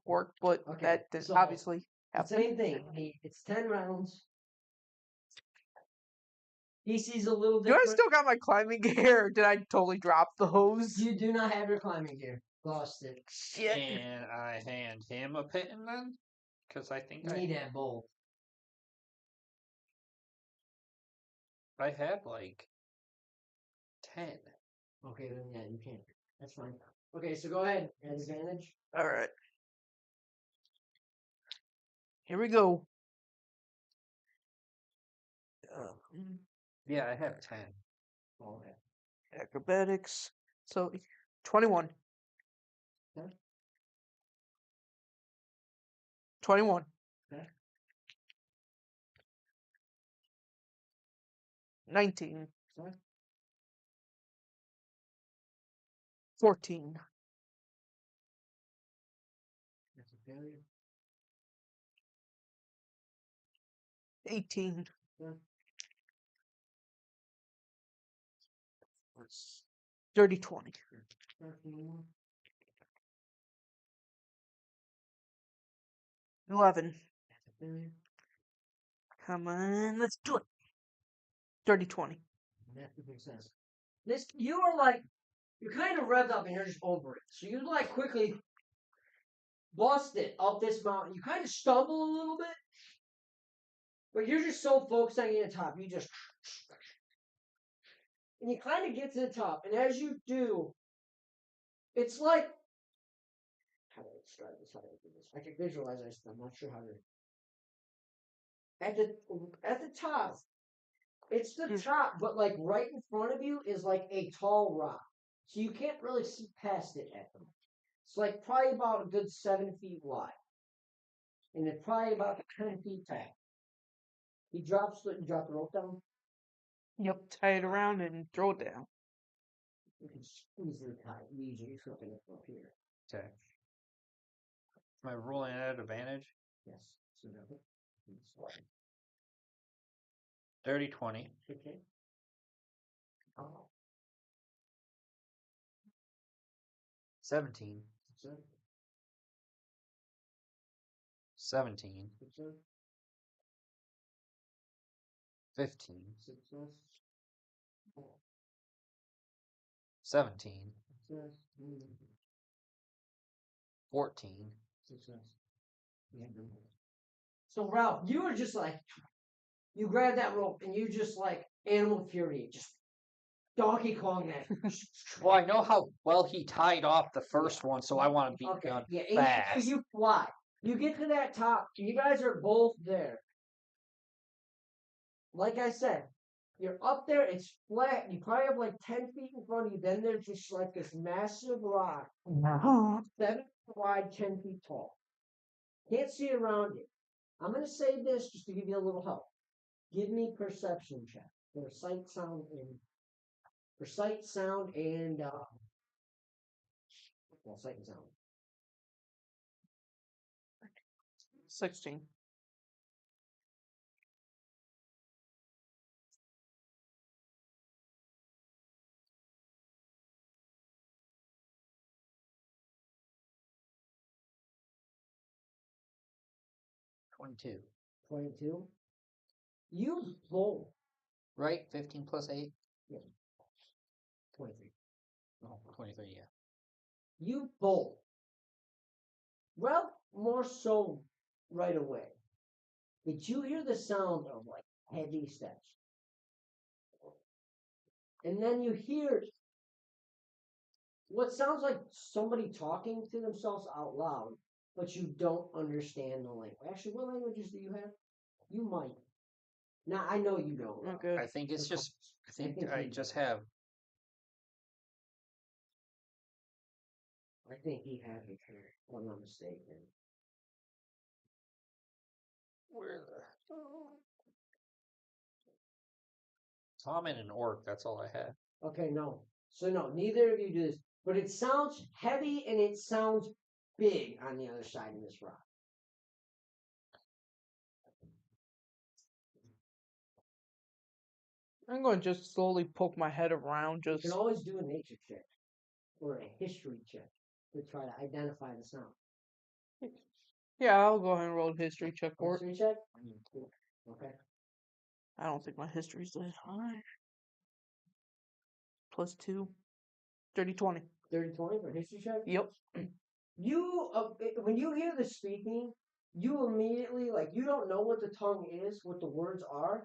worked, but Okay, that didn't so obviously the happen. same thing. It's 10 rounds. He sees a little Do I different. still got my climbing gear? Or did I totally drop the hose? You do not have your climbing gear. Lost it. Shit. And I hand him a pitten then? Because I think You need to have both. I had like 10. Okay, then yeah, you can't. That's fine. Okay, so go ahead. At advantage. All right. Here we go. Yeah, I have 10. Okay. Acrobatics. So 21. Okay. 21. Okay. 19. Okay. 14. That's a failure. 18. Okay. Dirty 20. 13. 11. That's a failure. Come on, let's do it. Dirty 20. That's a success. This you are like you're kind of revved up and you're just over it. So you like quickly bust it up this mountain. You kind of stumble a little bit, but you're just so focused on getting to the top. You just and you kind of get to the top. And as you do, it's like how do I describe this? How do I do this? I can visualize this. I'm not sure how to. At the top, it's the top, but like right in front of you is like a tall rock, so you can't really see past it at them. It's like probably about a good 7 feet wide, and it's probably about 10 feet tall. You drop the rope down. Yep, tie it around and throw it down. You can squeeze it tight. Easy, flipping it up here. Okay. Am I rolling at advantage? Yes. So that Dirty 20. okay. Oh, 17. success. 17. Success. 15. Success. 17. Success. 14. Success. So Ralph, you were just like you grab that rope and you just like animal fury, just Donkey Kong that. Well, I know how well he tied off the first one, so I want to beat Okay. Gun Yeah, and fast. you fly. You get to that top. You guys are both there. Like I said, you're up there. It's flat. You probably have like 10 feet in front of you. Then there's just like this massive rock, 7 feet wide, 10 feet tall. Can't see around you. I'm gonna say this just to give you a little help. Give me perception check for sight, sound, and sight, and sound. 16. 22. 22. You bolt. Right? 15 plus 8? 23. No, 23, yeah. You bolt. Well, more so right away. But you hear the sound of like heavy steps. And then you hear what sounds like somebody talking to themselves out loud, but you don't understand the language. Actually, what languages do you have? You might. Now, I know you don't. Okay. I think it's just. I think I he just does. have. I think he has it here, if I'm not mistaken. Where the. Common and orc, that's all I had. Okay, no. So, no, neither of you do this. But it sounds heavy and it sounds big on the other side of this rock. I'm going to just slowly poke my head around. You Just can always do a nature check or a history check to try to identify the sound. yeah, I'll go ahead and roll a history check for it. History check? Cool. Okay. I don't think my history's that high. Plus 2. 30, 20. 30-20 for history check? Yep. You, when you hear the speaking, you immediately, like, you don't know what the tongue is, what the words are,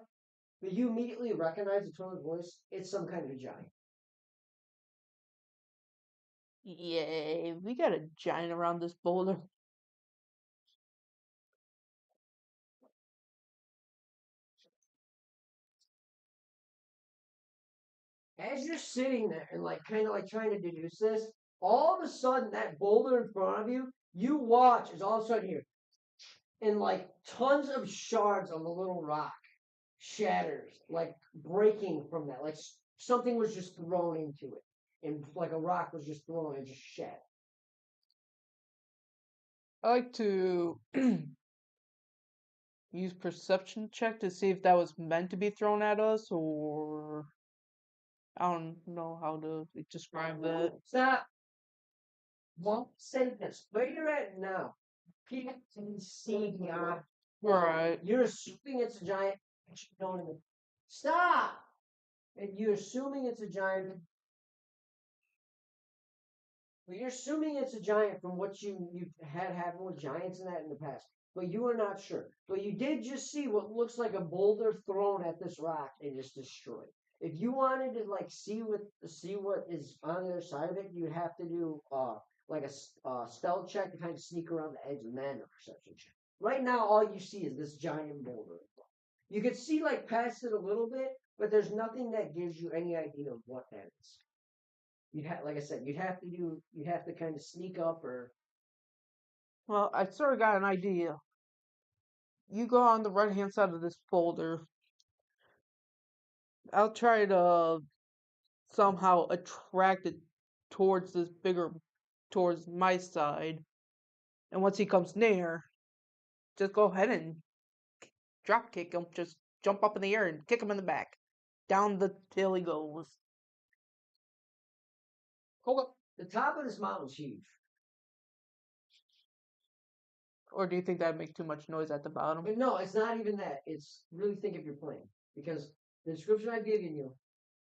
but you immediately recognize the tone of voice. It's some kind of a giant. Yay, we got a giant around this boulder. As you're sitting there and, like, kind of like trying to deduce this, all of a sudden, that boulder in front of you, you watch as all of a sudden here, and like tons of shards of the little rock shatters, like breaking from that, like something was just thrown into it, and like a rock was just thrown and just shattered. I like to use perception check to see if that was meant to be thrown at us, or I don't know how to describe that. Stop. Won't say this. Where you're at now, people can see beyond. Right. You're assuming it's a giant. But you don't even. Stop. And you're assuming it's a giant. Well, you're assuming it's a giant from what you had happened with giants and that in the past, but you are not sure. But you did just see what looks like a boulder thrown at this rock and just destroyed. If you wanted to like see what is on the other side of it, you'd have to do like a stealth check to kind of sneak around the edge and then a perception check. Right now, all you see is this giant boulder. You could see like past it a little bit, but there's nothing that gives you any idea of what that is. You'd have, like I said, you'd have to kind of sneak up or. Well, I sort of got an idea. You go on the right hand side of this boulder. I'll try to somehow attract it towards towards my side. And once he comes near, just go ahead and drop kick him. Just jump up in the air and kick him in the back. Down the hill he goes. Hold up. The top of this mountain's huge. Or do you think that'd make too much noise at the bottom? But no, it's not even that. It's really think of your plane. Because the description I've given you,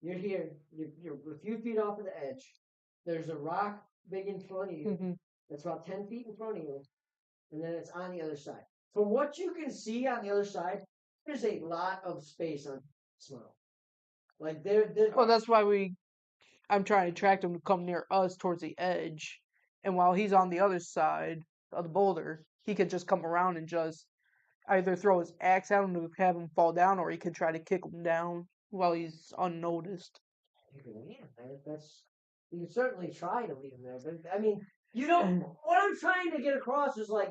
you're here, you're a few feet off of the edge. There's a rock big in front of you. That's about 10 feet in front of you. And then it's on the other side. From what you can see on the other side, there's a lot of space on this mountain. Like Well, that's why I'm trying to attract him to come near us towards the edge. And while he's on the other side of the boulder, he could just come around and just either throw his axe at him to have him fall down, or he could try to kick him down while he's unnoticed. You can certainly try to leave him there, but I mean, you don't. What I'm trying to get across is like,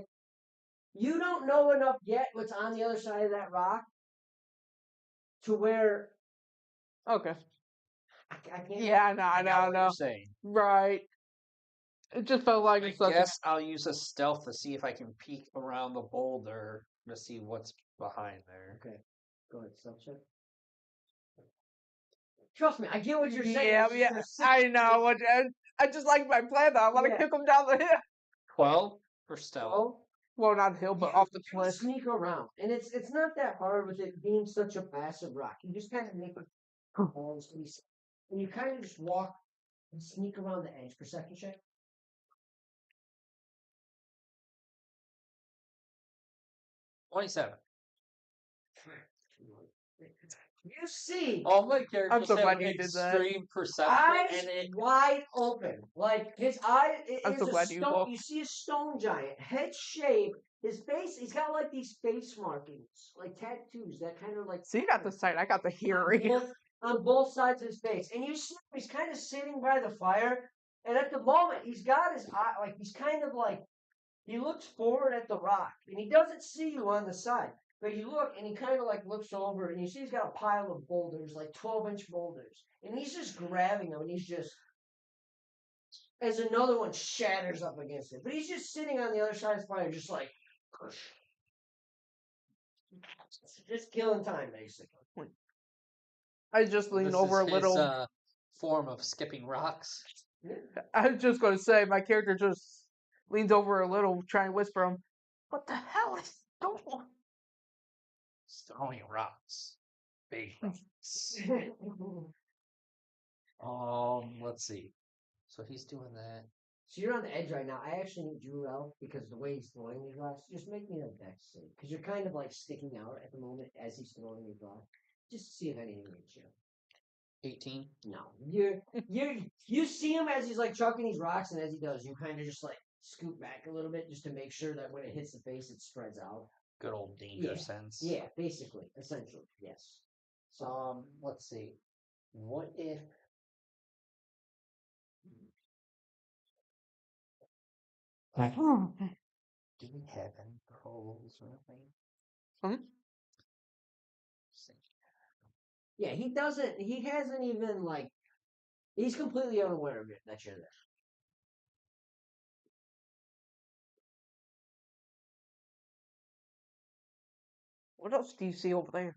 you don't know enough yet what's on the other side of that rock to where. Okay. I can't. Yeah, I got what no. you're saying. Right. It just felt like I it's such guess I'll use a stealth to see if I can peek around the boulder to see what's behind there. Okay, go ahead, stealth check. Trust me, I get what you're saying. Yeah, It's yeah. just I know. I just like my plan though. I want to Yeah. kick him down the hill. 12 for stealth. Well, Well, not hill, but you off the can cliff. sneak around, and it's not that hard with it being such a massive rock. You just kind of make it balls to be, and you kind of just walk and sneak around the edge. Perception check. 27. You see All my characters so have glad you did that. extreme perception, eyes and it wide open, like his eye I'm is so a glad you stone. looked. You see a stone giant, head shape. His face, he's got like these face markings, like tattoos that kind of like. So you got the sight, I got the hearing. On both sides of his face, and you see him, he's kind of sitting by the fire, and at the moment he's got his eye, like he's kind of like he looks forward at the rock, and he doesn't see you on the side. But you look, and he kind of like looks over, and you see he's got a pile of boulders, like 12-inch boulders, and he's just grabbing them, and he's just as another one shatters up against it. But he's just sitting on the other side of the fire, just like just killing time, basically. I just lean this over is a little. his form of skipping rocks. I was just going to say, my character just leans over a little, trying to whisper him, "What the hell is going on?" Throwing rocks. Big rocks. Let's see. So he's doing that. So you're on the edge right now. I actually need Jurel because the way he's throwing these rocks, just make me a dex save. Because you're kind of like sticking out at the moment as he's throwing these rocks. Just to see if anything hits you. 18. No. You see him as he's like chucking these rocks, and as he does, you kind of just like scoot back a little bit just to make sure that when it hits the face it spreads out. Good old danger Yeah. sense. Yeah, basically. Essentially, yes. So Let's see. What if do we have any trolls or anything? Hmm? yeah, he hasn't even like he's completely unaware of it that you're there. What else do you see over there?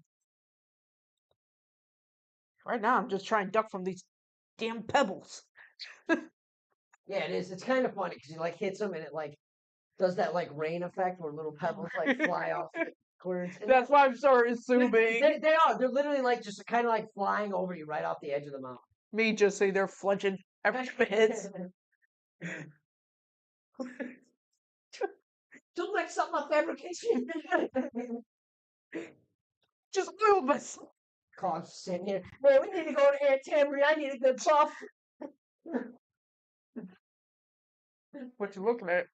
Right now, I'm just trying to duck from these damn pebbles. Yeah, it is. It's kind of funny because he like hits him and it like does that like rain effect where little pebbles like fly off the cords. And That's why I'm sort of assuming. they are. They're literally like just kind of like flying over you right off the edge of the mountain. Me just say they're flinching every time it hits. Look like something of fabrication. Just move us. Cog's sitting here. Man, we need to go to Aunt Tammy. I need a good puff. What you looking at?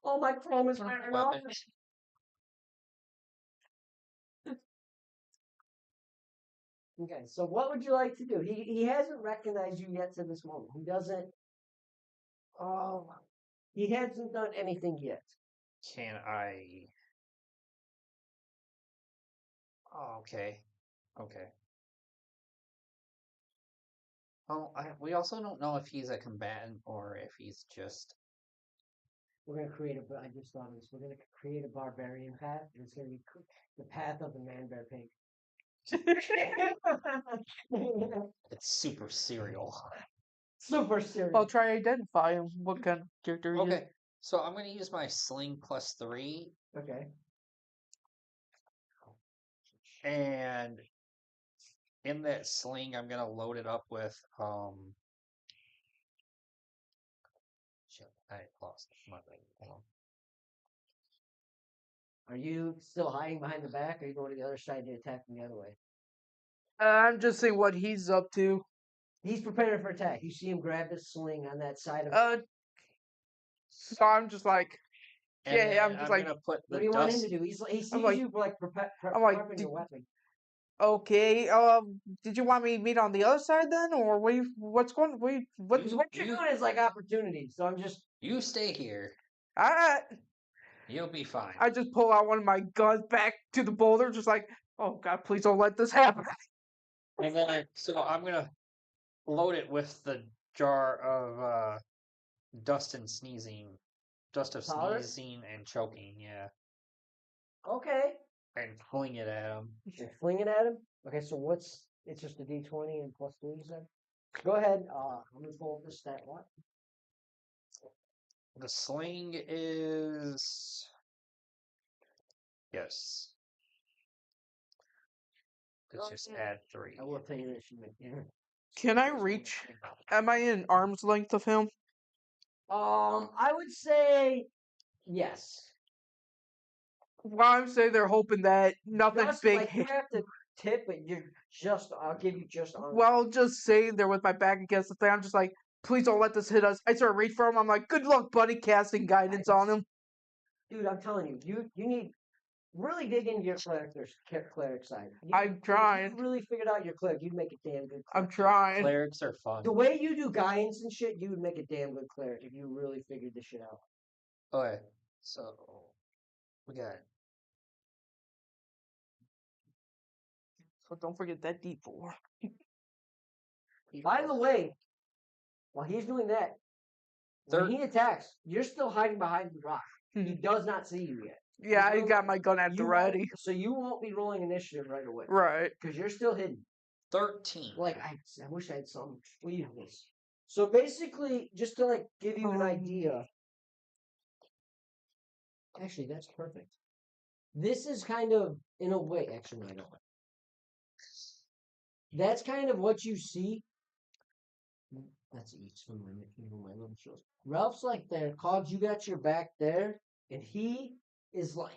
All my chrome is wearing off. Okay, so what would you like to do? He hasn't recognized you yet to this moment. He doesn't. Oh, he hasn't done anything yet. Can I? Oh, okay. Okay. Oh, we also don't know if he's a combatant or if he's just. We're gonna create a. I just thought of this. We're gonna create a barbarian path, and it's gonna be the path of the man bear pig. It's super serial. Super serious. I'll try to identify him. What kind of character he is. Okay, so I'm gonna use my sling +3, Okay. and in that sling, I'm gonna load it up with Shit, I lost my thing. Hold on. Are you still hiding behind the back, or are you going to the other side to attack from the other way? I'm just seeing what he's up to. He's preparing for attack. You see him grab his sling on that side of. So I'm just like, And yeah, then I'm just like, gonna put What the do you want him dust. to do? He sees like- you like I'm like, prepping your weapon. okay. Did you want me to meet on the other side then, or what's going? What you're doing is like opportunity. So I'm just. You stay here. All right. You'll be fine. I just pull out one of my guns back to the boulder, just like, oh God, please don't let this happen. And then so I'm gonna load it with the jar of dust of sneezing Powder? and choking, yeah, Okay. and fling it at him. You're flinging at him. Okay, so what's? It's just a D20 and +3. You said. Go ahead. I'm gonna pull up the stat one. The sling is Yes. Let's just add 3. I will tell you this, you make dinner. Can I reach? Am I in arm's length of him? I would say yes. Well, I'm saying they're hoping that nothing Just big like you hit. have to tip, but you're just. I'll give you just on. Well, just sitting there with my back against the thing, I'm just like, please don't let this hit us. I start to reach for him. I'm like, good luck, buddy, casting guidance on him. Dude, I'm telling you, you need really dig into your cleric side. I'm If trying. you really figured out your cleric, you'd make a damn good I'm cleric. trying. Clerics are fun. The way you do guidance and shit, you would make a damn good cleric if you really figured this shit out. Okay, so we got So don't forget that D4. By the way, while he's doing that, when he attacks, you're still hiding behind the rock. He does not see you yet. Yeah, I got my gun at the You won't- ready. So you won't be rolling initiative right away. Right. Because you're still hidden. 13. Like, I wish I had some sleeve this. So basically, just to like give you an idea. Actually, that's perfect. This is kind of, in a way, actually, no, I don't. That's kind of what you see. That's each from my little shows. Ralph's like there. Cogs, you got your back there. And he is like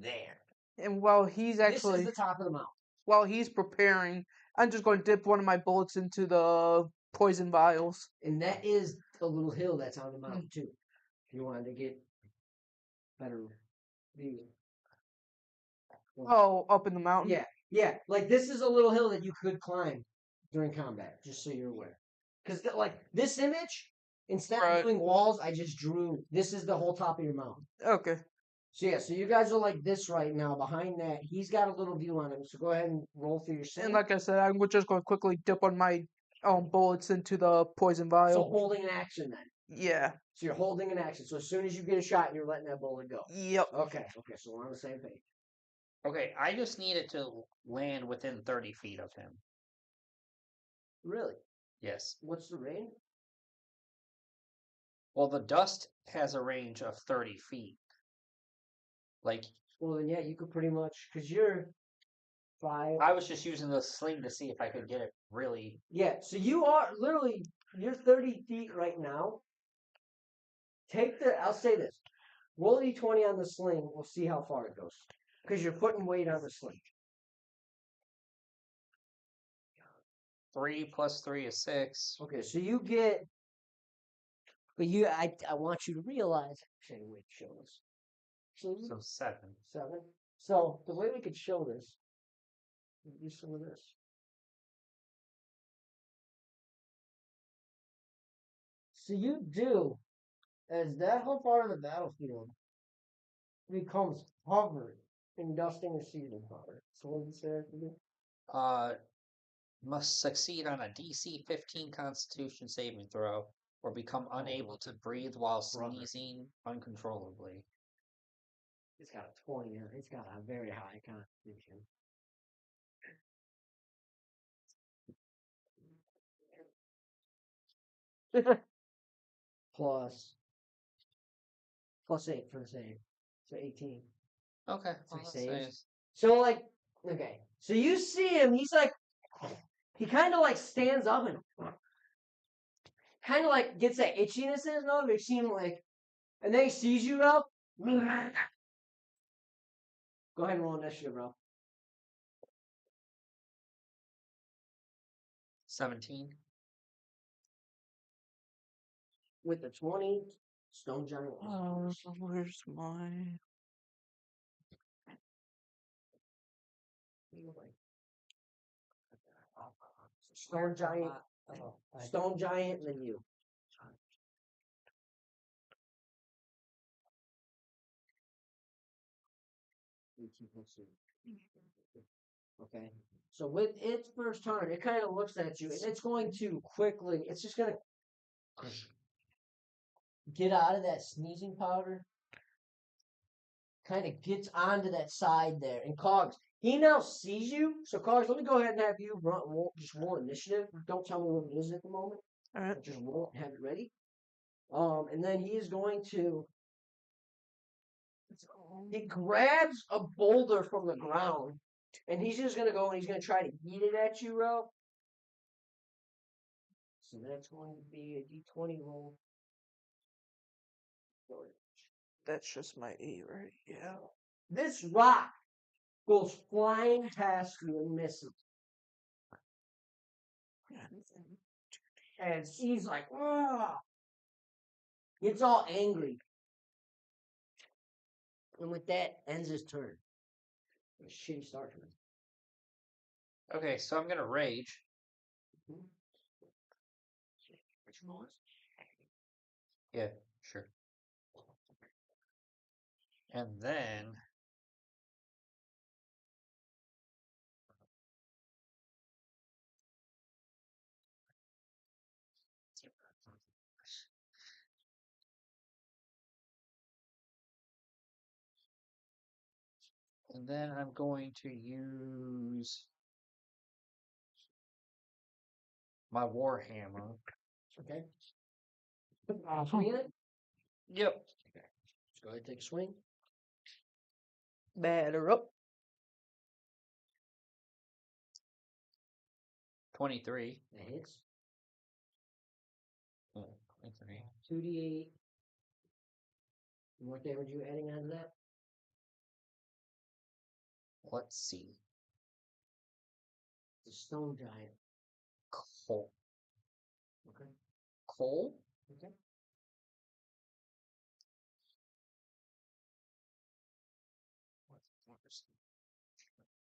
there. And while he's This actually, is the top of the mountain. while he's preparing, I'm just going to dip one of my bullets into the poison vials. And that is a little hill that's on the mountain, too. If you wanted to get better view. Oh, up in the mountain? Yeah, yeah. Like, this is a little hill that you could climb during combat, just so you're aware. Because, like, this image, instead Right. of doing walls, I just drew, this is the whole top of your mountain. Okay. So, yeah, so you guys are like this right now. Behind that, he's got a little view on him. So go ahead and roll through your And scene. like I said, I'm just going to quickly dip one of my bullets into the poison So vial. holding an action then. Yeah. So you're holding an action. So as soon as you get a shot, you're letting that bullet go. Yep. Okay, so we're on the same page. Okay, I just need it to land within 30 feet of him. Really? Yes. What's the range? Well, the dust has a range of 30 feet. Like, Well, then, yeah, you could pretty much, because you're 5. I was just using the sling to see if I could get it really. Yeah, so you are literally, you're 30 feet right now. I'll say this. Roll d20 on the sling. We'll see how far it goes. Because you're putting weight on the sling. 3 plus 3 is 6. Okay, so you get, but I want you to realize, actually, wait, show this. So So 7. 7. So the way we could show this, do some of this. So you do, as that whole part of the battlefield becomes covered in dusting and season powder. So what does it say I have to do? Must succeed on a DC 15 Constitution saving throw or become unable to breathe while sneezing uncontrollably. It's got a 20 in it. It's got a very high constitution. plus 8 for the save. So 18. Okay. So he well, saves. saves. So like, okay. So you see him, he's like, he kind of like stands up and kind of like gets that itchiness in his nose. You see him like, and then he sees you, Ralph. Go ahead and roll initiative, Ralph. 17. With the 20, Stone Giant. Oh, where's my... Stone Giant. Stone Giant, and then you. Okay. So with its first turn, it kind of looks at you, and it's going to quickly. It's just going to get out of that sneezing powder. Kind of gets onto that side there, and Cogs. He now sees you. So Cogs, let me go ahead and have you just roll initiative. Don't tell me what it is at the moment. All right. Just roll, have it ready. And then he is going to He grabs a boulder from the ground, and he's just gonna go and he's gonna try to eat it at you, bro. So that's going to be a D20 roll. That's just my E, right? Yeah. This rock goes flying past you and misses. And he's like, ah! Gets all angry. And with that, ends his turn. A shitty start to it. Okay, so I'm gonna rage. Which noise? Yeah, sure. And then I'm going to use my Warhammer. Okay. Swing it. Yep. Let's go ahead and take a swing. Batter up. 23. That hits. 23. 2d8. What damage you adding onto that? Let's see. The stone giant. Coal. Okay. Coal? Okay.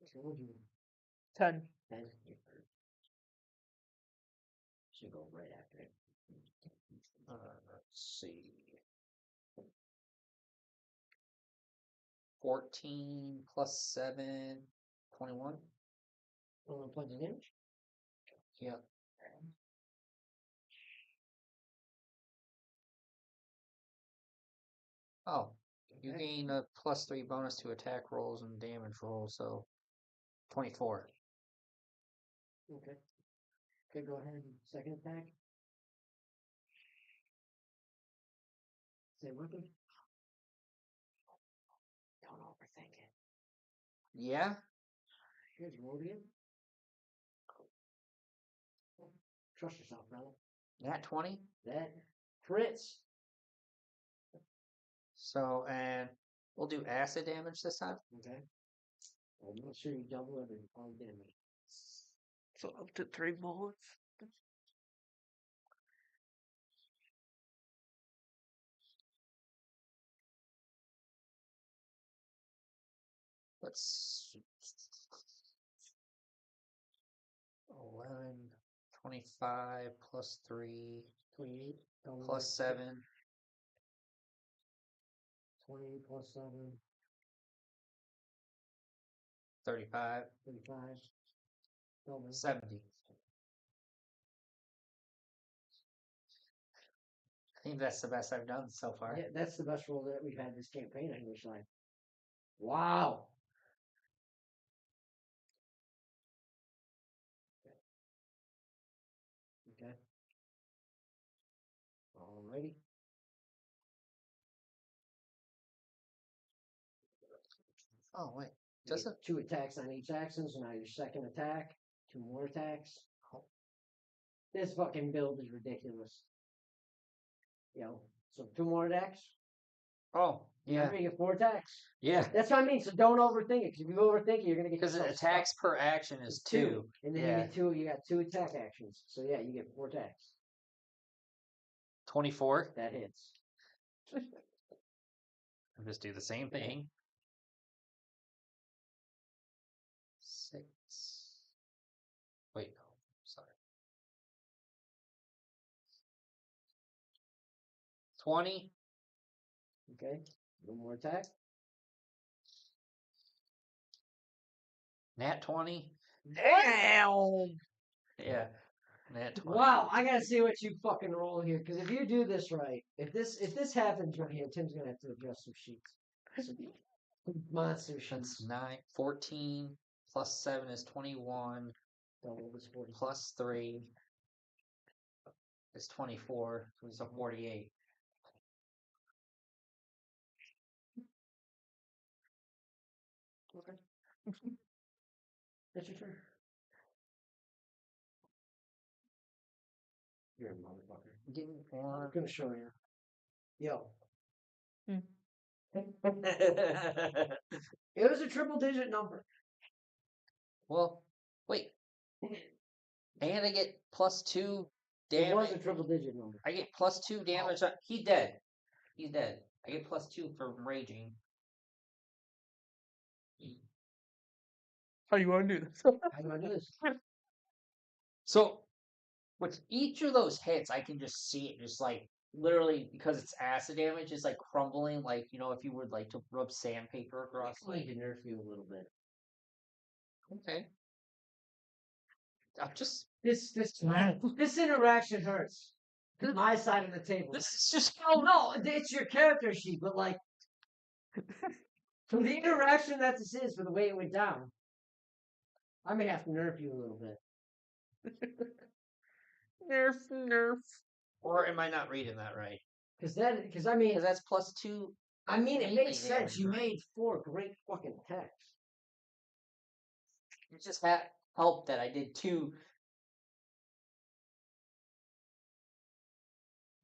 So what would you 10. 10? Should go right after it. Let's see. 14 plus 7, 21. 21 points of damage. Yep. Oh, you Okay. gain a +3 bonus to attack rolls and damage rolls, so 24. Okay. Okay, go ahead. Second attack. Say weapon. Don't overthink it. Yeah? Here's roll again. Trust yourself, brother. Nat 20? That crits. So, and we'll do acid damage this time. Okay. I'll make sure you double every all damage. So up to 3 bullets. Let's 11, 25 plus 3 28. plus 7, 28 plus 7. 35, 35. Double. 70. I think that's the best I've done so far. Yeah, that's the best roll that we've had this campaign, I wish like. Wow. Okay. Alrighty. Oh, wait. You Does get it? 2 attacks on each action, so now your second attack, 2 more attacks. This fucking build is ridiculous. So 2 more attacks. Oh, yeah. Remember, you get 4 attacks. Yeah. That's what I mean. So don't overthink it, because if you overthink it, you're gonna get Because yourself attacks per action is stuck. 2. And then Yeah. you get 2. You got 2 attack actions. So yeah, you get 4 attacks. 24. That hits. I'll just do the same thing. 6. Wait, no. Sorry. 20. Okay. 1 more attack. Nat 20. Damn! Yeah. Nat 20. Wow, I gotta see what you fucking roll here, because if you do this right, if this happens right here, Tim's gonna have to adjust some sheets. Monster That's sheets. 9. 14 plus 7 is 21. Double this 40. Plus 3 is 24. So 48. Okay. That's your turn. You're a motherfucker. Give me I'm one. gonna show you. Yo. Hmm. It was a triple digit number. Well, wait. And I get +2 It was a damage. triple digit number. I get +2 damage. He's dead. He's dead. I get +2 from raging. How you want to do this? How do I do this? So, with each of those hits, I can just see it just like literally because it's acid damage, it's like crumbling, like if you would like to rub sandpaper across. I need to nerf you a little bit. Okay. I'm just. This interaction hurts. My side of the table. This is just. Oh no, it's your character sheet, but like from the interaction that this is for the way it went down, I may have to nerf you a little bit. Nerf, nerf. Or am I not reading that right? Because I mean, Because that's +2. it melee makes sense. damage, You right? made 4 great fucking attacks. It just helped that I did 2.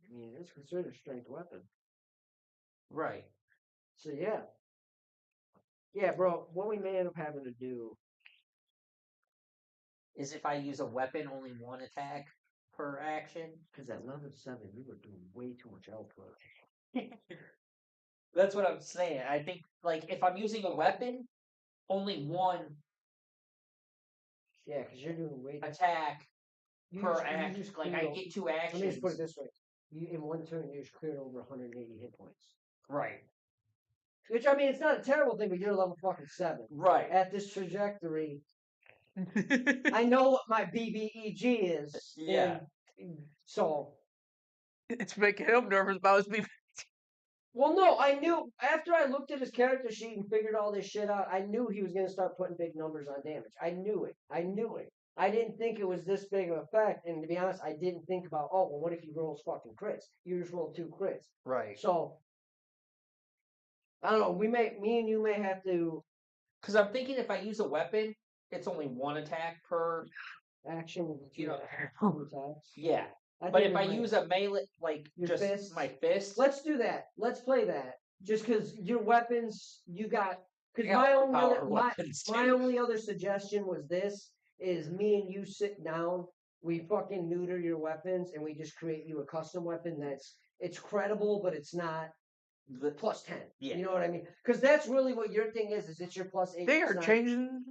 I mean, it's considered a strength weapon. Right. So yeah. Yeah, bro, what we may end up having to do Is if I use a weapon, only 1 attack per action. because at level 7 you were doing way too much output. That's what I'm saying. I think, like, if I'm using a weapon, only 1 Yeah, because you're doing way attack you per use- you act. use Like, clear I o- get 2 Let me actions. just put it this way: you in one turn you just cleared over 180 hit points. Right. Which I mean, it's not a terrible thing, but you're level fucking 7. Right. At this trajectory, I know what my BBEG is. Yeah. So, It's making him nervous about his beef. well, no, I knew after I looked at his character sheet and figured all this shit out, I knew he was going to start putting big numbers on damage. I knew it. I didn't think it was this big of an effect, and to be honest, I didn't think about, oh, well, what if he rolls fucking crits? You just rolled 2 crits. Right. So, I don't know, me and you may have to Because I'm thinking if I use a weapon, it's only 1 attack per. action with the You know, 2 attacks. Yeah. I But think if we I might. use a melee, like, Your just fist? my fist. Let's do that. Let's play that. Just because your weapons, you got. Because Yeah, my only power other weapons, my too. only other suggestion was this: is me and you sit down, we fucking neuter your weapons, and we just create you a custom weapon it's credible, but it's not The, plus 10. Yeah. You know what I mean? Because that's really what your thing is. Is it's your plus 8? They it's are not- changing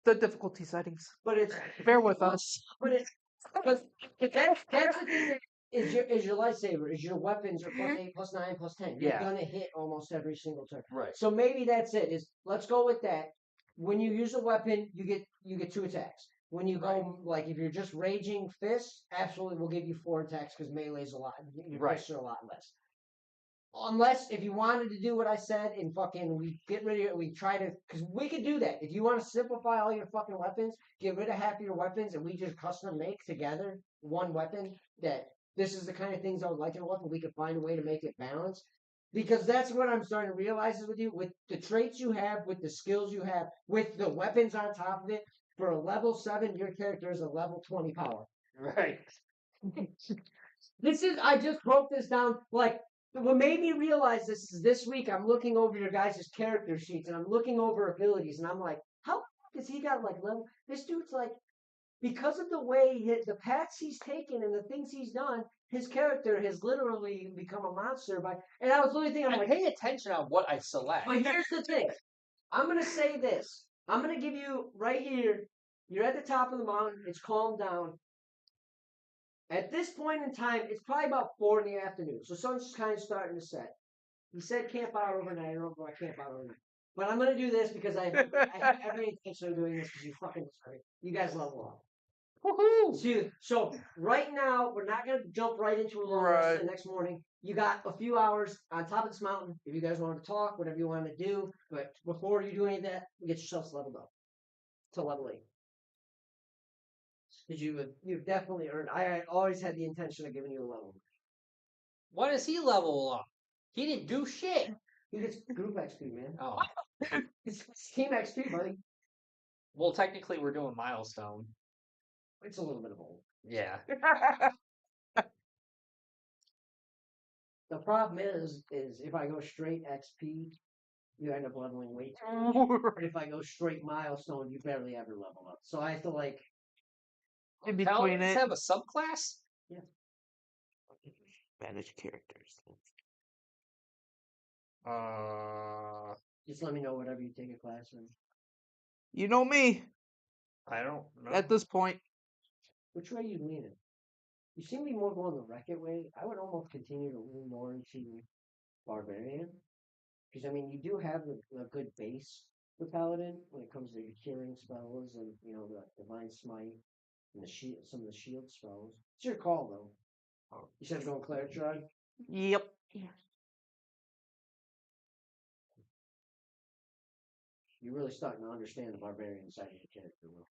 the difficulty settings. But it's Bear with us. But it's because that's the thing that is your lightsaber, is your weapons are plus 8, plus 9, plus 10. You're Yeah. gonna hit almost every single turn. Right. So maybe that's it. Is let's go with that. When you use a weapon, you get 2 attacks. When you go like if you're just raging fists, absolutely we'll give you 4 attacks because melee's a lot. Your Right. fists are a lot less. Unless if you wanted to do what I said and fucking we get rid of it, we try to because we could do that. If you want to simplify all your fucking weapons, get rid of half of your weapons, and we just custom make together one weapon that this is the kind of things I would like in a weapon. We could find a way to make it balanced. Because that's what I'm starting to realize is with you, with the traits you have, with the skills you have, with the weapons on top of it, for a level 7, your character is a level 20 power. Right. I just broke this down. Like, what made me realize this is this week I'm looking over your guys' character sheets and I'm looking over abilities and I'm like, how the fuck has he got like level? This dude's like, because of the way the paths he's taken and the things he's done, his character has literally become a monster. And I was literally thinking, I'm I like, pay attention on what I select. but here's the thing. I'm going to say this. I'm going to give you right here. You're at the top of the mountain. It's calmed down. At this point in time, it's probably about 4 in the afternoon. So sun's just kind of starting to set. He said camp out overnight. I don't know if I camp out overnight. But I'm going to do this because I have every intention of doing this because you fucking deserve it. You guys level up. Woohoo! So right now, we're not going to jump right into a long rest Right. the next morning. You got a few hours on top of this mountain. If you guys want to talk, whatever you want to do. But before you do any of that, get yourselves leveled up to level 8. Because you've definitely earned. I always had the intention of giving you a level. Why does he level up? He didn't do shit. He gets group XP, man. Oh, It's team XP, buddy. well, technically we're doing milestone. It's a little bit of both. Yeah. The problem is if I go straight XP, you end up leveling way too much. And if I go straight milestone, you barely ever level up. So I have to like, In between Paladins it. have a subclass? Manage characters. just let me know whatever you take a class in. You know me I don't know. at this point. Which way you leaning? You seem to be more going the Wreck-It way. I would almost continue to lean more into Barbarian. Because, I mean, you do have a good base for Paladin when it comes to healing spells and, you know, the Divine Smite and some of the shield spells. It's your call, though. You said going Cleric Tribe? Yep. You're really starting to understand the Barbarian side of your character, Will.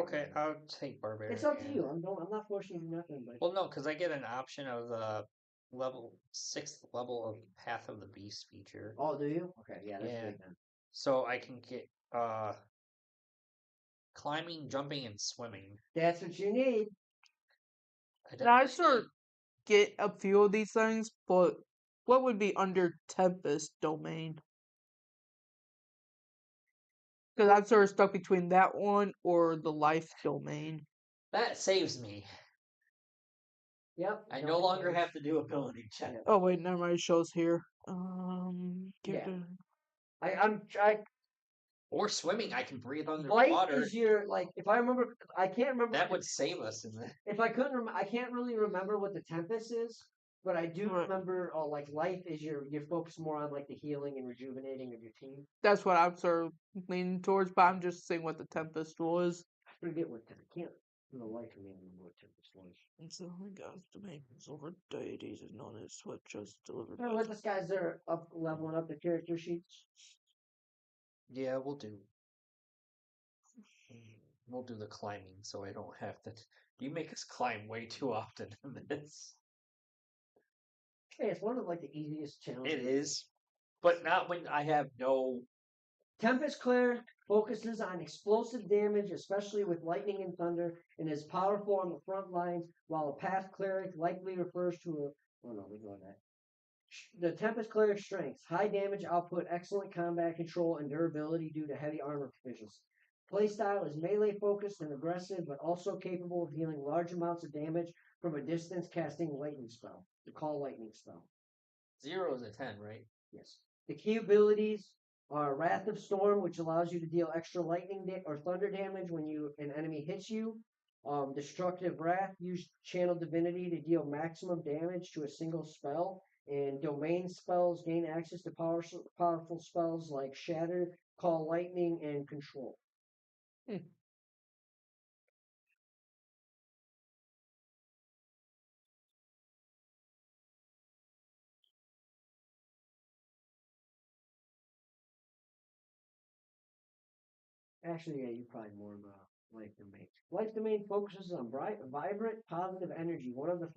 Okay, I'll take Barbarian. It's up to you. I'm not forcing you nothing, but Well, no, because I get an option of the level 6th level of Path of the Beast feature. oh, do you? Okay, yeah, that's Yeah. big then. So I can get climbing, jumping, and swimming. That's what you need. Now I sort of get a few of these things, but what would be under Tempest domain? Because I'm sort of stuck between that one or the life domain. That saves me. Yep. I no longer have to do ability check. Oh wait, never mind. It shows here. Yeah. character- Or swimming, I can breathe Life underwater. is your like. If I remember, I can't remember. That would save us in that. If I couldn't, I can't really remember what the Tempest is, but I do Right. remember. Oh, like life is you're focused more on like the healing and rejuvenating of your team. That's what I'm sort of leaning towards, but I'm just seeing what the Tempest was. I forget what I can't. For the life of me, remember what Tempest was. It's the only God's domain is over deities is known as what just delivered. Remember what this guys are up leveling up the character sheets. Yeah, we'll do. We'll do the climbing, so I don't have to. You make us climb way too often in this. Hey, it's one of like the easiest challenges. It is, but not when I have no. Tempest Cleric focuses on explosive damage, especially with lightning and thunder, and is powerful on the front lines, while a Path Cleric likely refers to a. Oh no, we go that. The Tempest Cleric strengths, high damage output, excellent combat control, and durability due to heavy armor proficiency. Playstyle is melee focused and aggressive, but also capable of dealing large amounts of damage from a distance, casting lightning spell. The Call Lightning spell. 0 is a 10, right? Yes. The key abilities are Wrath of Storm, which allows you to deal extra lightning or thunder damage when an enemy hits you. Destructive Wrath, use Channel Divinity to deal maximum damage to a single spell. And domain spells gain access to powerful spells like Shatter, Call Lightning, and Control. Actually, yeah, you're probably more of a Life Domain. Life Domain focuses on vibrant, positive energy, one of the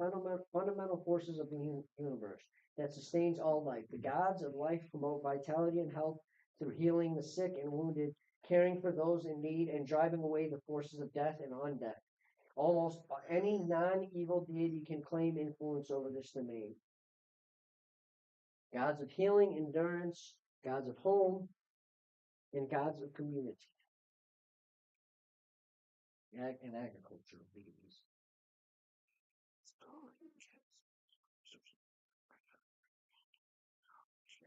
fundamental forces of the universe that sustains all life. The gods of life promote vitality and health through healing the sick and wounded, caring for those in need, and driving away the forces of death and undeath. Almost any non-evil deity can claim influence over this domain. Gods of healing, endurance, gods of home, and gods of community. And agriculture of deities.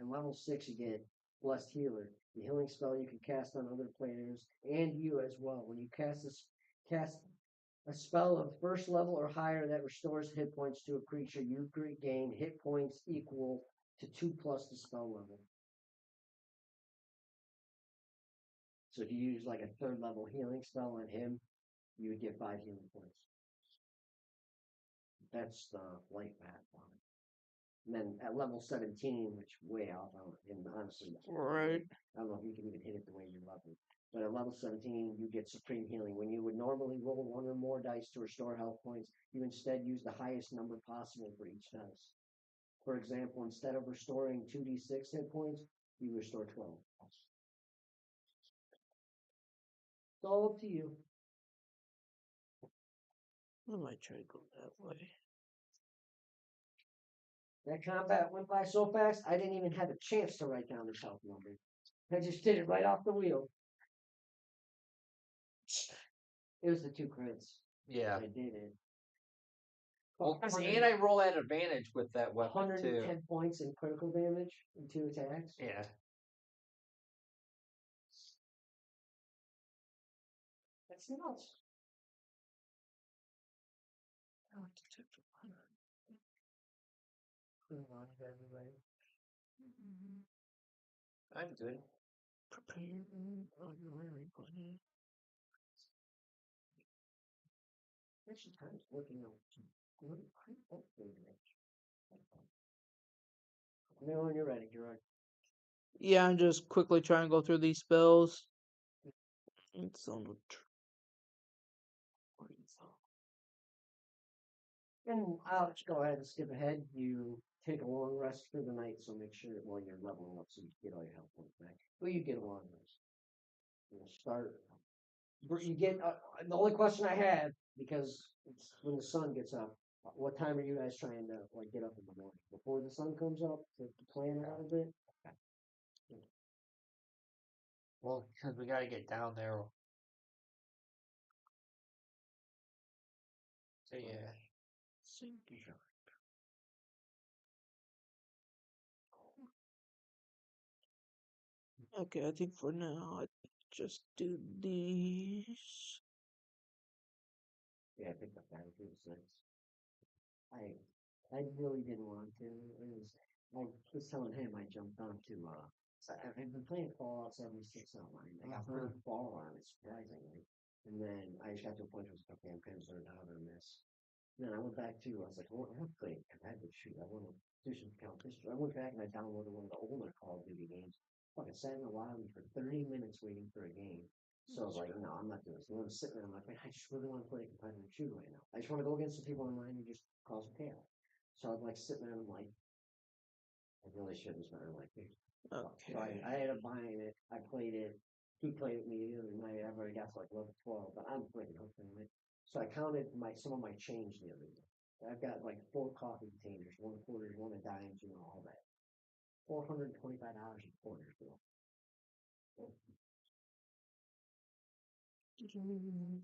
And level 6, you get Blessed Healer, the healing spell you can cast on other players and you as well. When you cast a spell of first level or higher that restores hit points to a creature, you gain hit points equal to 2 plus the spell level. So if you use like a 3rd level healing spell on him, you would get 5 healing points. That's the light path on it. And then at level 17, which way off, and honestly, Right. I don't know if you can even hit it the way you love it. But at level 17, you get Supreme Healing. When you would normally roll 1 or more dice to restore health points, you instead use the highest number possible for each dice. for example, instead of restoring 2d6 hit points, you restore 12. It's all up to you. I might try to go that way. That combat went by so fast, I didn't even have a chance to write down his health number. I just did it right off the wheel. It was the 2 crits. Yeah. I did it. Well, and I roll at advantage with that weapon too. 110 points in critical damage in 2 attacks. Yeah. That's nuts. I'm good. Prepare on your wearing button. Actually, time's working out. No, when you're ready, Gerard. Yeah, I'm just quickly trying to go through these spells. It's on the And I'll just go ahead and skip ahead. You take a long rest for the night, so make sure that while you're leveling up, so you get all your health points back. Well, you get a long rest. You'll start. You get the only question I have, because it's when the sun gets up. What time are you guys trying to get up in the morning? Before the sun comes up to plan out a bit. Well, because we got to get down there. So yeah. Okay, I think for now I just do these. Yeah, I picked up Battlefield 6. I really didn't want to. I was telling him I jumped onto I've been playing Fallout 76 online. I got third fall on it, surprisingly. And then I just got to a point where I was like, okay, I'm kind of starting to have a miss. Then I went back to, I was like, I want to play competitive shoot. I want to do some competition. I went back and I downloaded one of the older Call of Duty games. Fucking sat in the lobby for 30 minutes waiting for a game. So I was like, no, I'm not doing this. And I'm sitting there, I'm like, man, I just really want to play a competitive shoot right now. I just want to go against some people online and just cause chaos. So I'm like sitting there and I'm like, I really shouldn't spend like this. Okay. So I ended up buying it. I played it. He played with me the other night. I've already got to like level 12, but I'm freaking hooked on it. So I counted some of my change the other day. I've got like 4 coffee containers, 1 quarters, 1 of dimes, all that. $425 in quarters,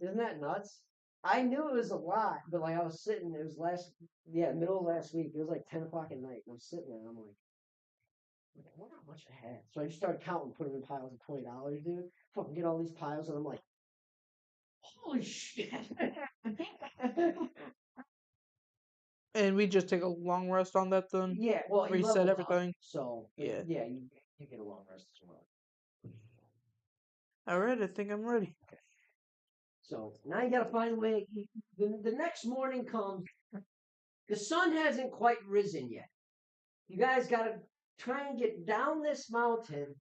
Isn't that nuts? I knew it was a lot, but like I was sitting, it was middle of last week. It was like 10 o'clock at night, and I'm sitting there, and I'm like, I wonder how much I had. So I just started counting, putting them in piles of $20, dude. Fucking get all these piles, and I'm like, holy shit. And we just take a long rest on that then? Yeah, well, you Reset leveled everything? up, so Yeah. you get a long rest as well. Alright, I think I'm ready. So now you gotta find a way. The next morning comes. The sun hasn't quite risen yet. You guys gotta try and get down this mountain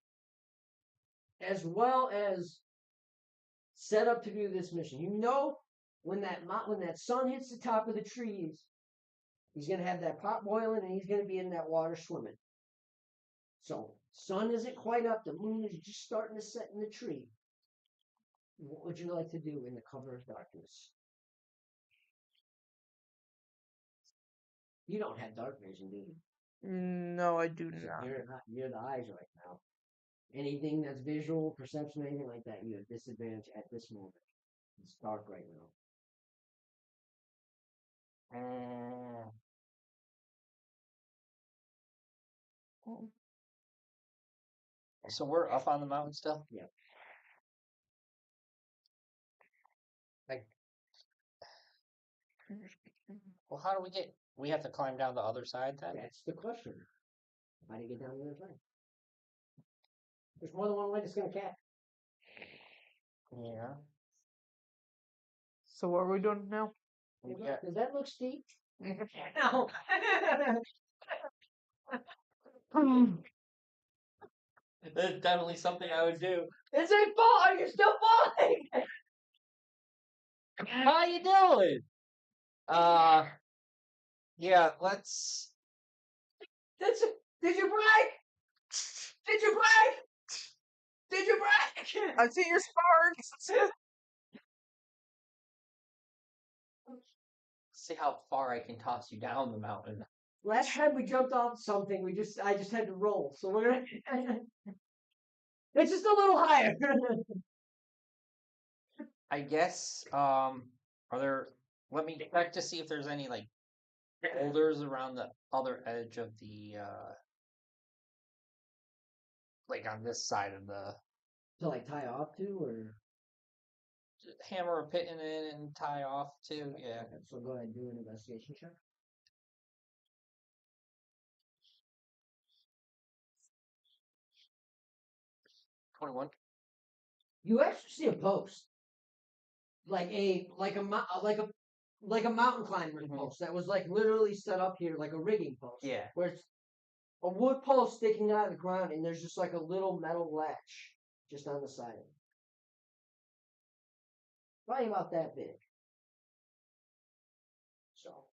as well as set up to do this mission. You know when that sun hits the top of the trees, he's gonna have that pot boiling and he's gonna be in that water swimming. So sun isn't quite up, the moon is just starting to set in the tree. What would you like to do in the cover of darkness? You don't have dark vision, do you? No, I do So not. you're not near the eyes right now. Anything that's visual, perception, anything like that, you have disadvantage at this moment. It's dark right now. So we're up on the mountain still? Yep. Well, how do we get? We have to climb down the other side then? That's the question. How do you get down the other side? There's more than one way to skin a cat. Yeah. So what are we doing now? Yeah. Does that look steep? No. That's definitely something I would do. This ain't fall. You're still falling. How you doing? Yeah, let's Did you break? Did you break? Did you break? I see your sparks. See how far I can toss you down the mountain. Last time we jumped off something, I just had to roll. So we're gonna. It's just a little higher. I guess. Are there? Let me check to see if there's any like boulders around the other edge of the like on this side of the To like tie off to, or hammer a pit in it and tie off too. Yeah. okay, so go ahead and do an investigation check. 21. You actually see a post, like a mountain climbing Mhm. post that was like literally set up here, like a rigging post. Yeah. Where it's a wood post sticking out of the ground, and there's just like a little metal latch just on the side of it. Probably about that big. So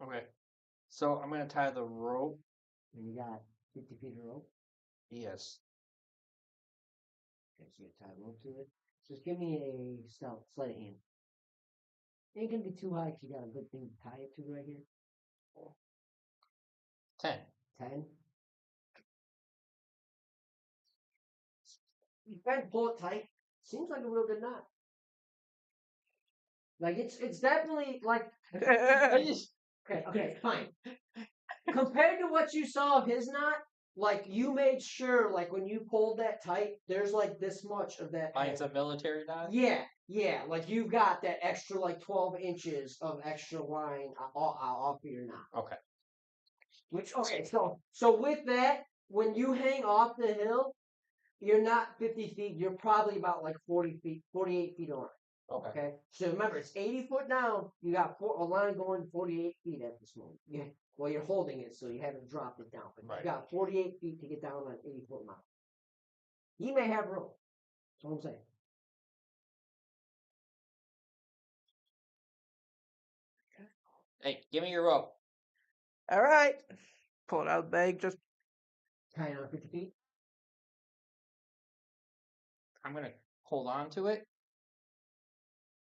Okay. So I'm gonna tie the rope. and you got 50 feet of rope. Yes. Okay, so you tie a rope to it. Just give me a sleight of hand. Ain't gonna be too high because you got a good thing to tie it to right here. 10. 10. You try to pull it tight. Seems like a real good knot. Like it's definitely like okay, fine. Compared to what you saw of his knot, like you made sure like when you pulled that tight, there's like this much of that. Mine's a military knot. Yeah, like you've got that extra like 12 inches of extra line off of your knot. Okay. Which okay, so with that, when you hang off the hill, you're not 50 feet. You're probably about like 40 feet, 48 feet on. Okay. Okay. So remember, it's 80 foot down. You got a line going 48 feet at this moment. Yeah. Well, you're holding it, so you haven't dropped it down. But Right. you got 48 feet to get down on an 80-foot mountain. You may have room. That's what I'm saying. Hey, give me your rope. All right. Pull it out of the bag. Just Tie it on 50 feet. I'm gonna hold on to it,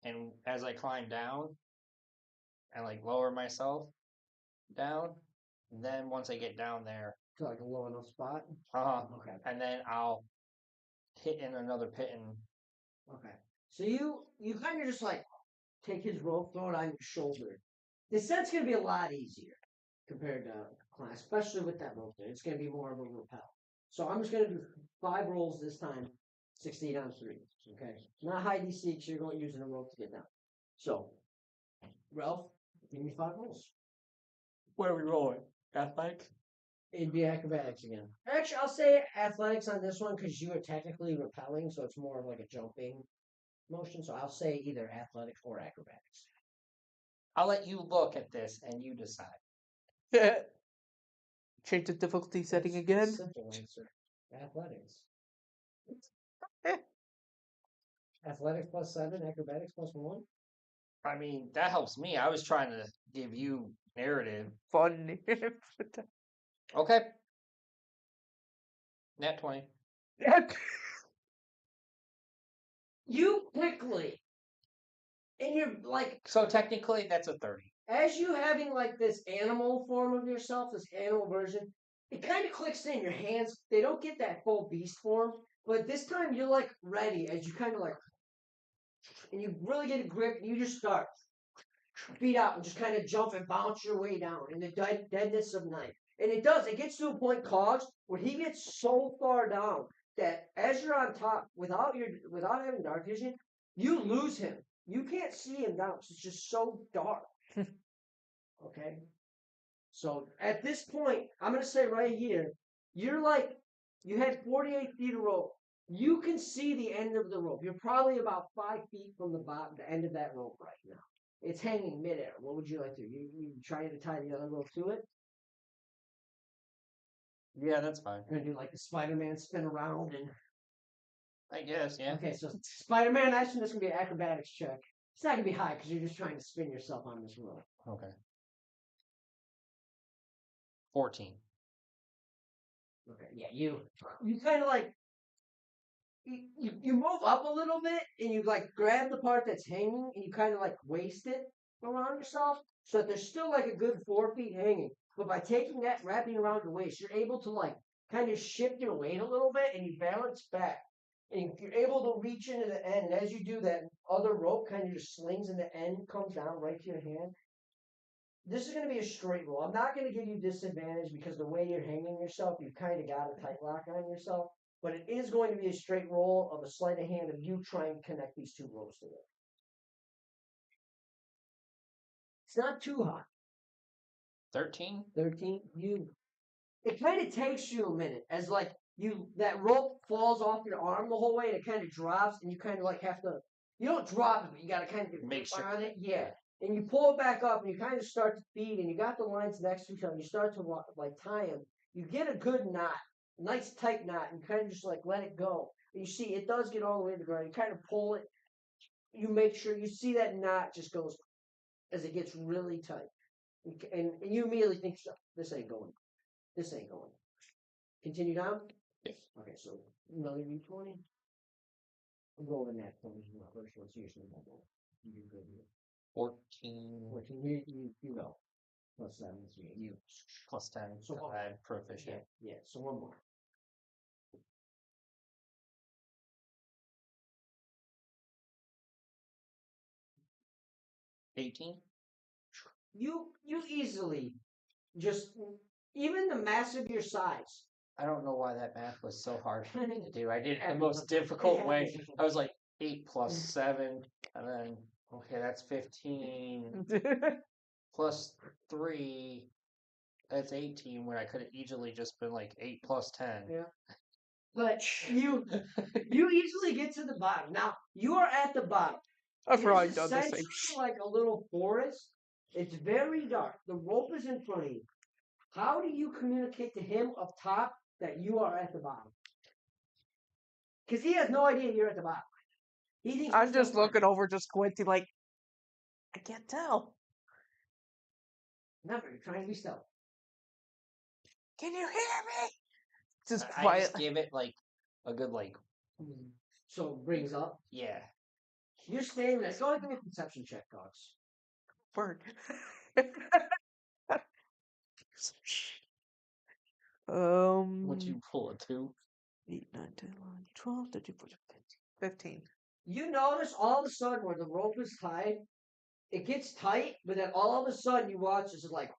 and as I climb down, and like lower myself down, then once I get down there, To like a low enough spot. Okay. and then I'll hit in another pit and Okay. So you kind of just like take his rope, throw it on your shoulder. The set's gonna be a lot easier compared to class, especially with that rope there. It's gonna be more of a rappel. So I'm just gonna do 5 rolls this time, 16 on 3. Okay. Not high DC because you're going using a rope to get down. So Ralph, give me 5 rolls. where are we rolling? Athletics? It'd be acrobatics again. Actually, I'll say athletics on this one because you are technically rappelling, so it's more of like a jumping motion. So I'll say either athletics or acrobatics. I'll let you look at this and you decide. change the difficulty setting That's again. a simple answer. Athletics. Athletics plus 7, acrobatics plus 1. I mean, that helps me. I was trying to give you narrative. Fun. Okay. Nat 20. You quickly, and you're like, So technically, that's a 30. as you having like this animal form of yourself, this animal version, it kind of clicks in. Your hands, they don't get that full beast form, but this time you're like ready as you kind of like, and you really get a grip, and you just start feet out and just kind of jump and bounce your way down in the deadness of night. And it gets to a point, Cogs, where he gets so far down that as you're on top, without having dark vision, you lose him. You can't see him down. It's just so dark. Okay? So at this point, I'm gonna say right here, you're like, you had 48 feet of rope. You can see the end of the rope. You're probably about 5 feet from the end of that rope right now. It's hanging midair. What would you like to do? You trying to tie the other rope to it? Yeah, that's fine. You're gonna do like the Spider-Man spin around and I guess, yeah. okay, so Spider-Man action. This is gonna be an acrobatics check. It's not gonna be high because you're just trying to spin yourself on this rope. Okay. 14. Okay, yeah, you kind of like you move up a little bit and you like grab the part that's hanging and you kind of like waist it around yourself so that there's still like a good 4 feet hanging. But by taking that wrapping around your waist, you're able to like kind of shift your weight a little bit and you balance back. And you're able to reach into the end. And as you do that, other rope kind of just slings and the end comes down right to your hand. This is going to be a straight roll. I'm not going to give you disadvantage because the way you're hanging yourself, you've kind of got a tight lock on yourself. But it is going to be a straight roll of a sleight of hand of you trying to connect these two ropes together. It's not too hot. 13? 13. It kind of takes you a minute as like that rope falls off your arm the whole way and it kind of drops and you kind of like have to. You don't drop it, but you got to kind of Make sure. on it. Yeah. And you pull it back up and you kind of start to feed and you got the lines next to each other. You start to like tie them. You get a good knot, a nice tight knot, and kind of just like let it go. And you see it does get all the way to the ground. You kind of pull it. You make sure you see that knot just goes as it gets really tight. And you immediately think, this ain't going. This ain't going. Continue down? Yes. Okay, so another D20. I'm rolling that for you. First one, seriously. You're good here. 14 14. You go. Plus 7. You. plus 10. So So I'm proficient. Yeah, so one more. Yeah. 18? You easily just, even the mass of your size. I don't know why that math was so hard for me to do. I did it the most difficult way. I was like 8 plus 7, and then, okay, that's 15. Plus 3, that's 18, where I could have easily just been like 8 plus 10. Yeah. But you easily get to the bottom. Now, you are at the bottom. I've probably It's done the same. essentially like a little forest. It's very dark. The rope is in front of you. How do you communicate to him up top that you are at the bottom? Because he has no idea you're at the bottom. He thinks I'm you're just still looking over, just squinting, like, I can't tell. Remember, you're trying to be stealthy. Can you hear me? Just I quiet. just give it like a good like, So it brings up. yeah. You're standing there. Go ahead and give me a perception check, dogs. Word. Once you pull a 2. 8, 9, 10, 11, 12, 13, 14, 15. You notice all of a sudden where the rope is tied, it gets tight, but then all of a sudden you watch this is like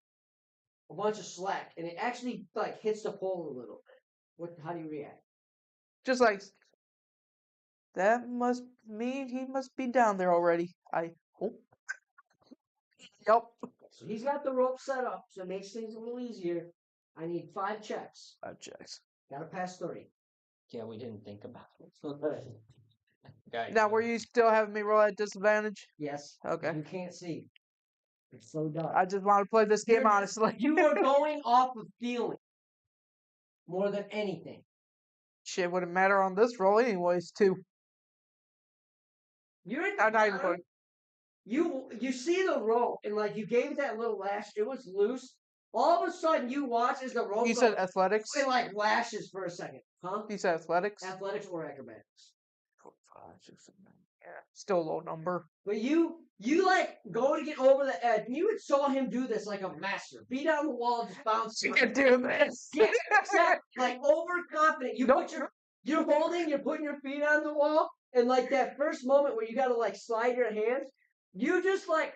a bunch of slack, and it actually like hits the pole a little bit. How do you react? Just like, that must mean he must be down there already. I hope. Yep. So he's got the rope set up, so it makes things a little easier. I need 5 checks. 5 checks. Gotta pass 30. Yeah, we didn't think about it. Guy, Now, were you still having me roll at disadvantage? Yes. Okay. You can't see. It's so dark. I just want to play this game You're just- honestly. You are going off of feeling more than anything. Shit wouldn't matter on this roll anyways, too. You're at the I'm not even bottom. You see the rope, and like you gave it that little lash, it was loose. All of a sudden, you watch as the rope You goes, said athletics? it like lashes for a second, huh? You said athletics? Athletics or acrobatics. 4, 5, 6, 7, 8. Yeah. Still a low number. But you like go to get over the edge. And you saw him do this like a master. Be down the wall, just bounce. You can do this. Yeah, exactly. Like overconfident. Nope. You're putting your feet on the wall, and like that first moment where you gotta like slide your hands, you just like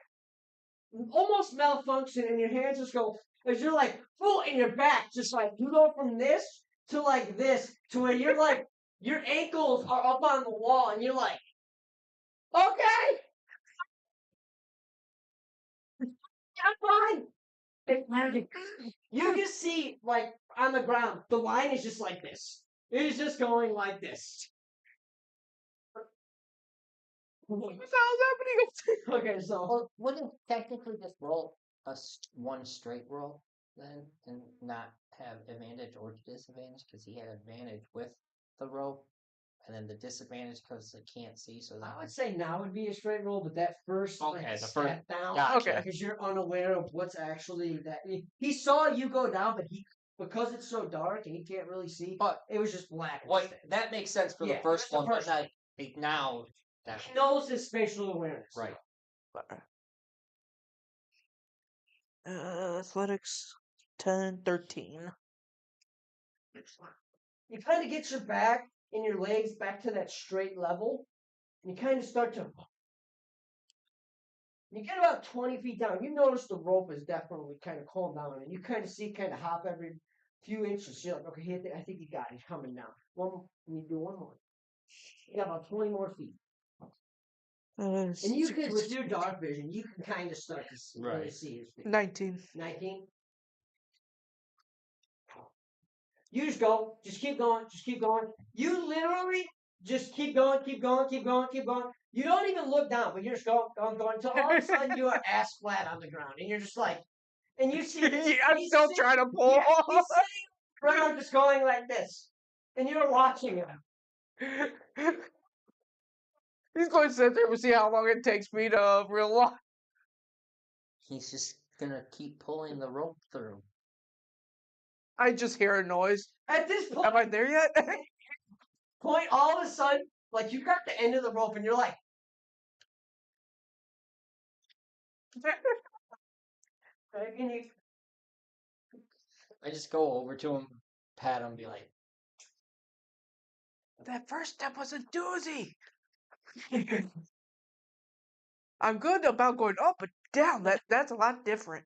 almost malfunction, and your hands just go as you're like full in your back, just like you go from this to like this to where you're like your ankles are up on the wall, and you're like, okay, I'm fine. It's landing. You just see, like, on the ground, the line is just like this. It is just going like this. What the hell's happening? Okay, so Well, wouldn't technically just roll one straight roll then, and not have advantage or disadvantage because he had advantage with the rope and then the disadvantage because they can't see. So then I would say now would be a straight roll, but that first Okay, like, the step first- down, gotcha. Okay. because you're unaware of what's actually that. He saw you go down, but because it's so dark and he can't really see, But it was just black. what instead. that makes sense for Yeah, the first that's the one, first but now that He knows his spatial awareness. right. Athletics 10, 13. You kind of get your back and your legs back to that straight level, and you kind of start to. You get about 20 feet down. You notice the rope is definitely kind of calmed down, and you kind of see kind of hop every few inches. You're like, okay, I think he got it. He's coming down. You do one more. You got about 20 more feet. And you can, with your dark vision, you can kind of start to see, really Right. see his face. 19. 19. You just go. Just keep going. Just keep going. You literally just keep going, keep going, keep going, keep going. You don't even look down, but you're just going, going, going, until all of a sudden you are ass flat on the ground. And you're just like, and you see this. I'm he's still sitting- trying to pull yeah, off. he's sitting around just going like this. And you're watching him. He's going to sit there and see how long it takes me to realize. He's just gonna keep pulling the rope through. I just hear a noise. At this Am I point, there yet? all of a sudden, like you got the end of the rope and you're like, and you, I just go over to him, pat him, be like, That first step was a doozy. I'm good about going up, but down, that's a lot different.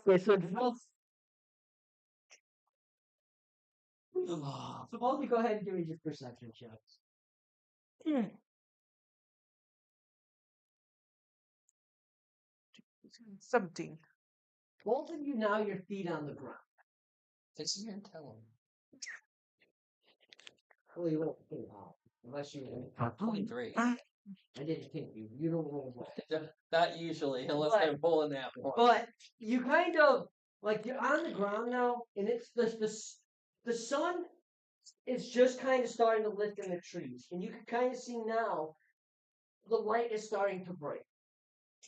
okay, so both of you go ahead and give me your perception checks. 17. Both of you now your feet on the ground. "This is tell him." Well, you won't think out unless you. 23. I didn't think you. You don't roll well. Not usually, unless But- they're pulling that one. But you kind of like you're on the ground now, and it's the sun is just kind of starting to lift in the trees, and you can kind of see now the light is starting to break.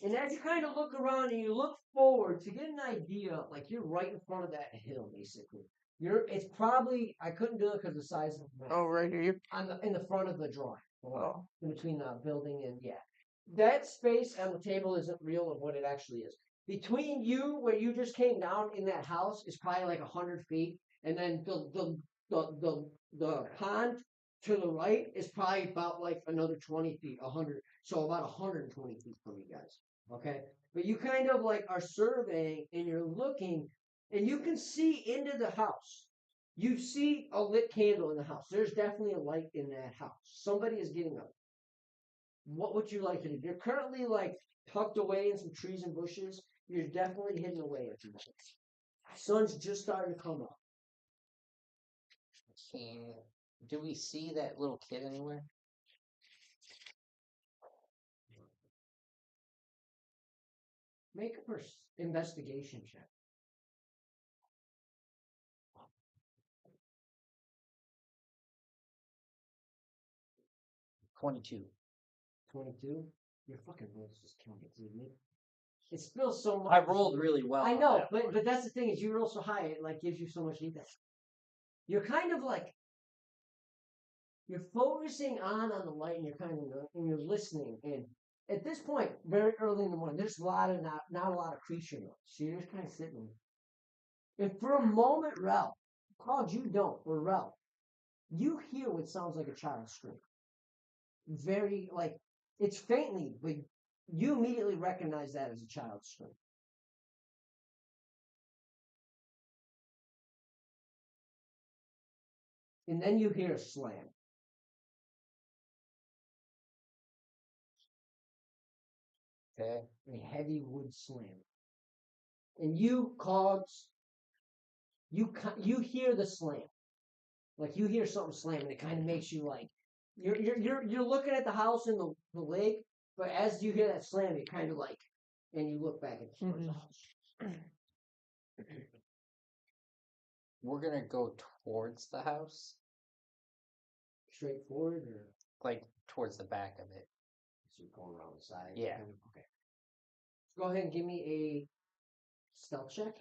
And as you kind of look around and you look forward to get an idea, like you're right in front of that hill, basically. It's probably I couldn't do it because of the size of the map. Oh, right here. In the front of the drawing, Oh. in between the building and that space on the table isn't real of what it actually is. Between you, where you just came down in that house, is probably like 100 feet, and then the pond to the right is probably about like another 20 feet, 100, so about 120 feet from you guys. Okay, but you kind of like are surveying and you're looking, and you can see into the house. You see a lit candle in the house. There's definitely a light in that house. Somebody is getting up. What would you like to do? You're currently like tucked away in some trees and bushes. You're definitely hidden away at the moment. Sun's just starting to come up. Do we see that little kid anywhere? Make a investigation check. 22. 22. Your fucking rolls just killing it, dude. It spills so much. I rolled really well. I on know, that but one. but that's the thing is you roll so high it like gives you so much detail. You're kind of like you're focusing on the light and you're kind of and you're listening and at this point very early in the morning there's a lot of not a lot of creature noise. So you're just kind of sitting. And for a moment, Ralph, Claude, you don't, or Ralph, you hear what sounds like a child scream. Very like it's faintly, but you immediately recognize that as a child's scream. And then you hear a slam. Okay. A heavy wood slam. And you, Cogs, you hear the slam. Like you hear something slam, and it kind of makes you like you're looking at the house in the lake, but as you hear that slam, it kind of like, and you look back at the house. we're gonna go towards the house, Straightforward, or like towards the back of it. so you're going around the side? Yeah. Okay. So go ahead and give me a stealth check.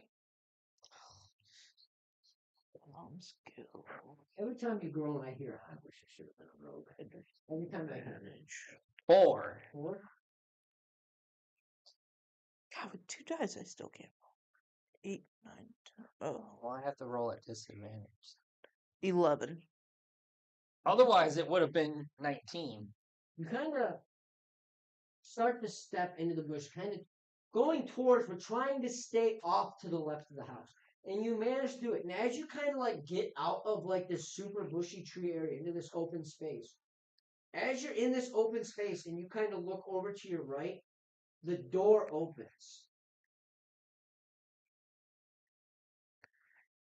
Skill. Every time you groan, I hear, I wish I should have been a rogue. Every time I hear Advantage. 4. 4. God, with 2 dice, I still can't roll. 8, 9, 10. Oh, Well, I have to roll at disadvantage. 11. Otherwise, it would have been 19. You kind of start to step into the bush, kind of going towards, but trying to stay off to the left of the house. And you manage to do it. And as you kind of like get out of like this super bushy tree area into this open space, as you're in this open space and you kind of look over to your right, the door opens.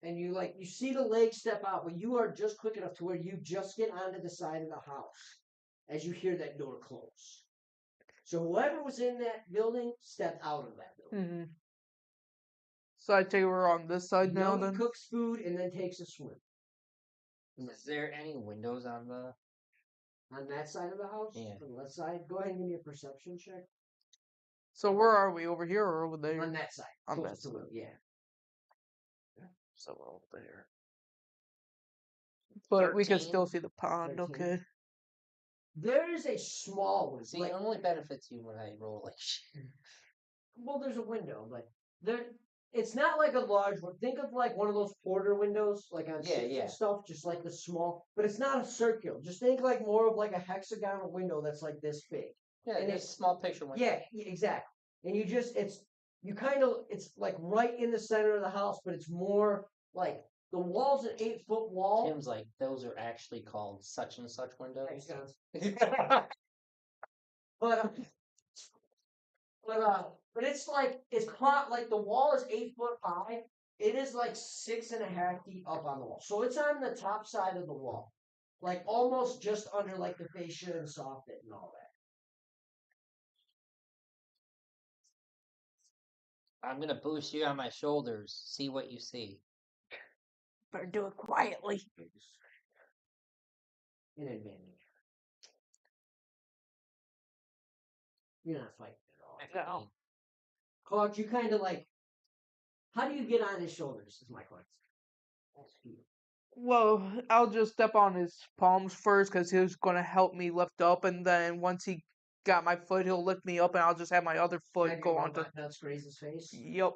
And you see the leg step out, but you are just quick enough to where you just get onto the side of the house as you hear that door close. So whoever was in that building stepped out of that building. Hmm. So I take we're on this side now Nobody then? cooks food and then takes a swim. Is there any windows on the? On that side of the house? Yeah. On the left side? Go ahead and give me a perception check. So where are we? Over here or over there? On that side. On close that to it, side. yeah. So we're all there. But we can 13? still see the pond, 13. okay. There is a small one. See, Like, it only benefits you when I roll like shit. well, there's a window, but there. It's not like a large one. Think of like one of those porter windows, like on Yeah, ships yeah. and stuff, just like the small. But it's not a circular. Just think like more of like a hexagonal window that's like this big. Yeah, And it's it's- small picture window. Yeah, exactly. And it's like right in the center of the house, but it's more like the wall's an 8-foot wall. Tim's like, those are actually called such and such windows. Thanks, guys. But it's like like the wall is 8 foot high. It is like 6.5 feet up on the wall, so it's on the top side of the wall, like almost just under like the fascia and soffit and all that. I'm gonna boost you on my shoulders. See what you see. Better do it quietly. An advantage. You're not fighting at all. No. Clark, you kind of like. How do you get on his shoulders? Is my question. That's you. Well, I'll just step on his palms first because he was going to help me lift up, and then once he got my foot, he'll lift me up, and I'll just have my other foot Have go your onto. robot nuts graze his face. Yep.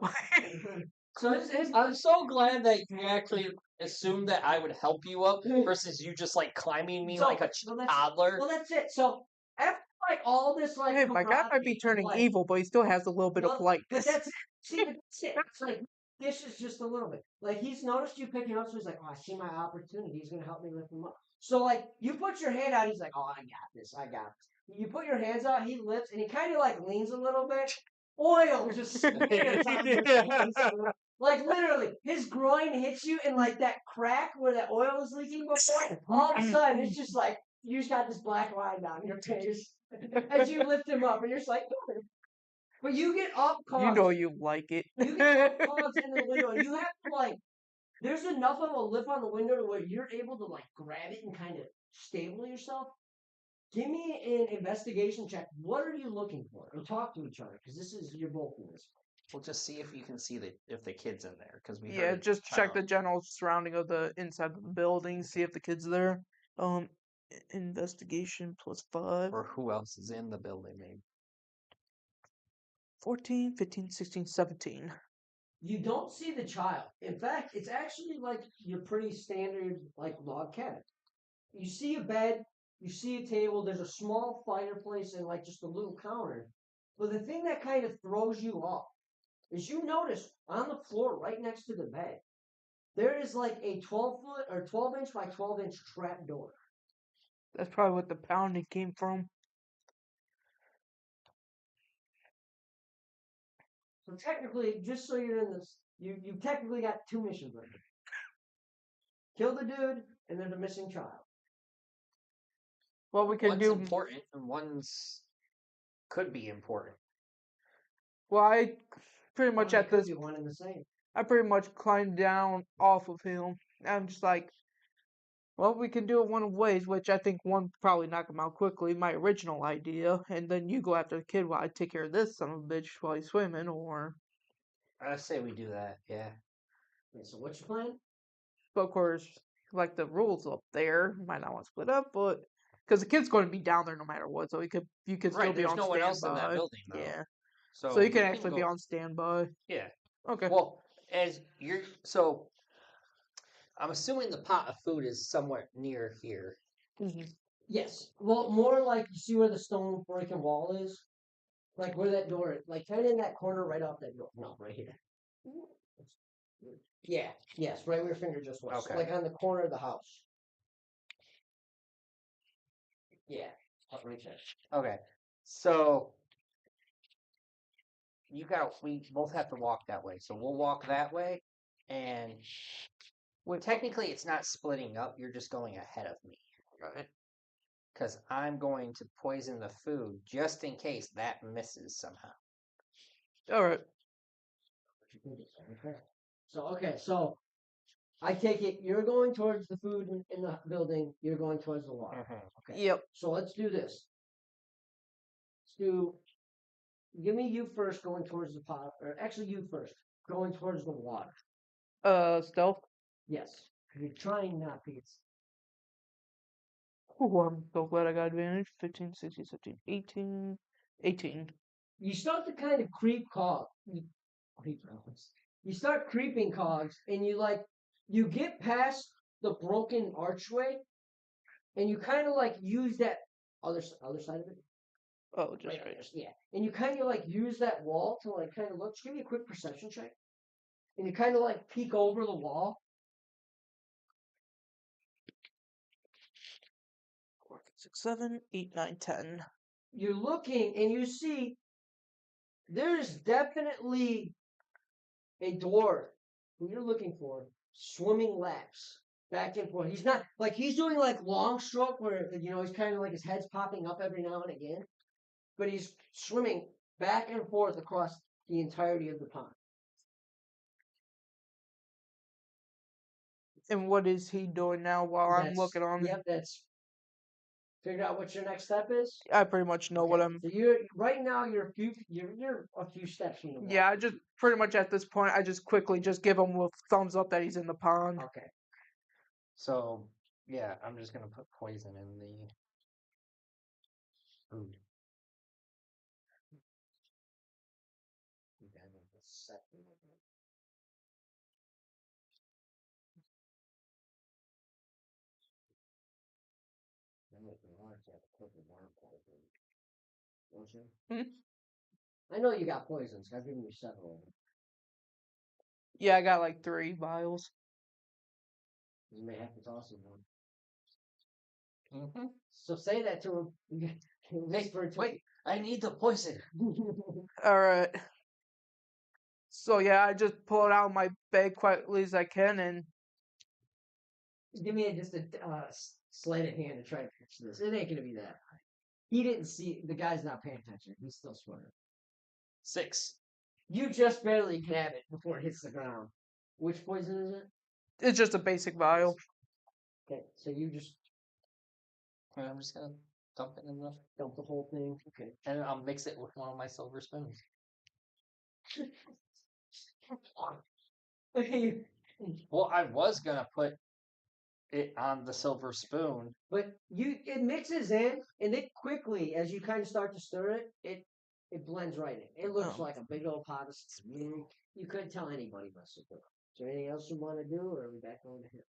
So his I'm so glad that you actually assumed that I would help you up versus you just like climbing me So- like a well, that's- toddler. Well, that's it. So after like all this, like Hey, my guy might be camaraderie of, turning like, evil, but he still has a little bit well, of but lightness. that's see, but that's it. It's like this is just a little bit. Like he's noticed you picking up, so he's like, "Oh, I see my opportunity. He's gonna help me lift him up." So like you put your hand out, he's like, "Oh, I got this. I got this." You put your hands out, he lifts, and he kind of like leans a little bit. Oil just smears on your hands. Like literally, his groin hits you, and like that crack where that oil was leaking before, all of a sudden it's just like you just got this black line down your face as you lift him up, and you're just like, but you get up, You know you like it. you get up cause into the window, and you have to like. There's enough of a lip on the window to where you're able to like grab it and kind of stable yourself. Give me an investigation check. What are you looking for? And talk to each other because you're both in this. We'll just see if you can see if the kid's in there because we Yeah, heard just check the child. general surrounding of the inside of the building, see if the kid's there. Investigation +5. Or who else is in the building, maybe. 14, 15, 16, 17. You don't see the child. In fact, it's actually like your pretty standard like log cabin. You see a bed, you see a table, there's a small fireplace and like just a little counter. But the thing that kind of throws you off is you notice on the floor right next to the bed, there is like a 12-foot or 12-inch by 12-inch trap door. That's probably what the pounding came from. So technically, just so you're in this, you technically got 2 missions right here. Kill the dude, and there's a missing child. What we can One's do. important and one's could be important. Well, I pretty much Or at they could this. be one and the same. I pretty much climbed down off of him. I'm just like, well, we can do it one of ways, which I think one probably knock him out quickly, my original idea, and then you go after the kid while I take care of this son of a bitch while he's swimming, or I say we do that. Yeah. Okay, so what's your plan? but of course, like the rules up there, might not want to split up, but because the kid's going to be down there no matter what, so you could still Right. be There's on no one else in that standby. building though. Yeah, So so you can can actually be go. on standby. Yeah. Okay. Well, as you're so, I'm assuming the pot of food is somewhere near here. Mhm. Yes. Well, more like you see where the stone breaking wall is? Like where that door is. Like kind of in that corner right off that door. No, right here. Yeah. Yes, right where your finger just was. Okay. Like on the corner of the house. Yeah. Right there. Okay. So we both have to walk that way. So we'll walk that way, and technically it's not splitting up. You're just going ahead of me. Right. Because I'm going to poison the food just in case that misses somehow. All right. Okay. So I take it you're going towards the food in the building, you're going towards the water. Okay. Yep. So let's do this. Give me you first going towards the pot, or actually you first going towards the water. Stealth. Yes. You're trying not to. Ooh, I'm so glad I got advantage. 15, 16, 17, 18. 18. You start to kind of you start creeping cogs, and you get past the broken archway, and you kind of like use that other side of it. Oh, just right. Yeah, and you kind of like use that wall to like kind of look. Just give me a quick perception check, and you kind of like peek over the wall. 4, 5, 6, 7, 8, 9, 10. You're looking, and you see there's definitely a dwarf who you're looking for swimming laps back and forth. He's not like he's doing like long stroke where he's kind of like his head's popping up every now and again, but he's swimming back and forth across the entirety of the pond. And what is he doing now while I'm looking on? Yep, that's figured out what your next step is. I pretty much know what I'm. So you're right now. You're a few steps from the wall. Yeah, I just pretty much at this point, I just quickly just give him a thumbs up that he's in the pond. Okay. So, yeah, I'm just going to put poison in the food. Don't you? Hmm? I know you got poisons. I've given you several of them. Yeah, I got like 3 vials. You may have to toss him one. Mm-hmm. So say that to him. Wait, I need the poison. All right. So yeah, I just pull it out of my bag quietly as I can, and Give me just a sleight of hand to try to fix this. It ain't gonna be that high. He didn't see the guy's not paying attention. He's still swimming. 6. You just barely grab it before it hits the ground. Which poison is it? it's just a basic vial. Okay, so you just And I'm just going to dump it in the... dump the whole thing. Okay. And I'll mix it with one of my silver spoons. Well, I was going to put it on the silver spoon. But it mixes in, and it quickly, as you kind of start to stir it, it blends right in. It looks Oh. like a big old pot of stew. You couldn't tell anybody must have cooked. Is there anything else you want to do, or are we back on to him?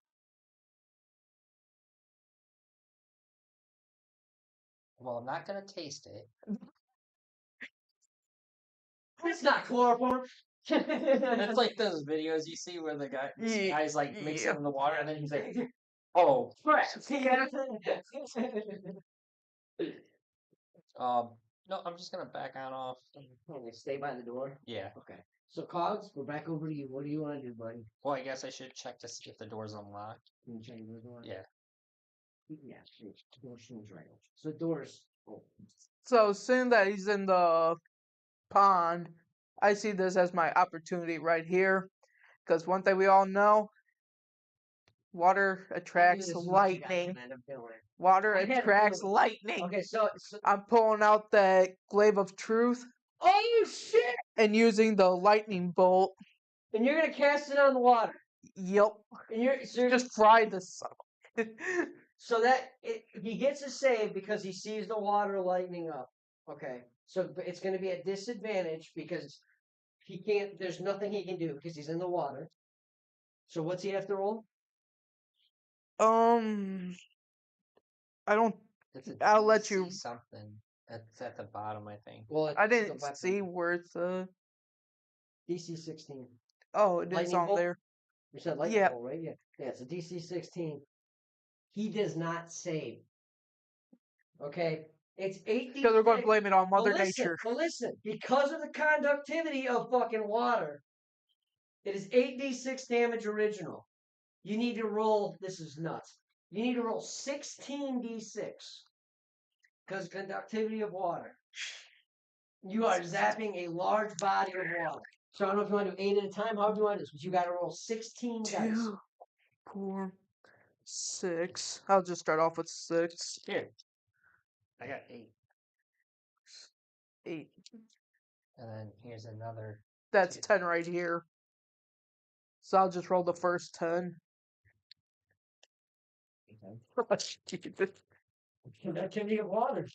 Well, I'm not going to taste it. It's not chloroform. It's like those videos you see where this Yeah, guy's like mixing yeah. in the water and then he's like, oh, crap. No, I'm just going to back on off. Stay by the door. Yeah. Okay. So, Cogs, we're back over to you. What do you want to do, buddy? Well, I guess I should check to see if the door's unlocked. Can you check the door? Yeah. Yeah, the door seems right. So, the door's open. So seeing that he's in the pond, I see this as my opportunity right here. Because one thing we all know, water I knew attracts this is what you guys lightning. would end up doing. Water I had a attracts feeling. lightning. Okay, so I'm pulling out that glaive of truth oh shit! and using the lightning bolt. And you're gonna cast it on the water. Yep. And you're Just fry this son of so that he gets a save because he sees the water lightening up. Okay, so it's going to be at disadvantage because he can't. There's nothing he can do because he's in the water. So what's he have to roll? I don't. It's a I'll let DC you. something. It's at the bottom, I think. Well, I it's the didn't weapon. see where it's DC 16. Oh, it is Lightning on bolt? there. You said lightning Yeah. bolt, right? Yeah. Yeah, it's a DC 16. He does not save. Okay, it's 8D6. Because we're going to blame it on Mother listen, Nature. But listen, because of the conductivity of fucking water, it is 8d6 damage original. You need to roll, this is nuts. You need to roll 16d6. Because conductivity of water. You are zapping a large body of water. So I don't know if you want to do 8 at a time, however you want to do this, but you got to roll 16 dice. 2, 4, 6. I'll just start off with 6. Here. I got 8. 8. And then here's another. That's 2. 10 right here. So I'll just roll the first 10. Jesus. Conductivity of water.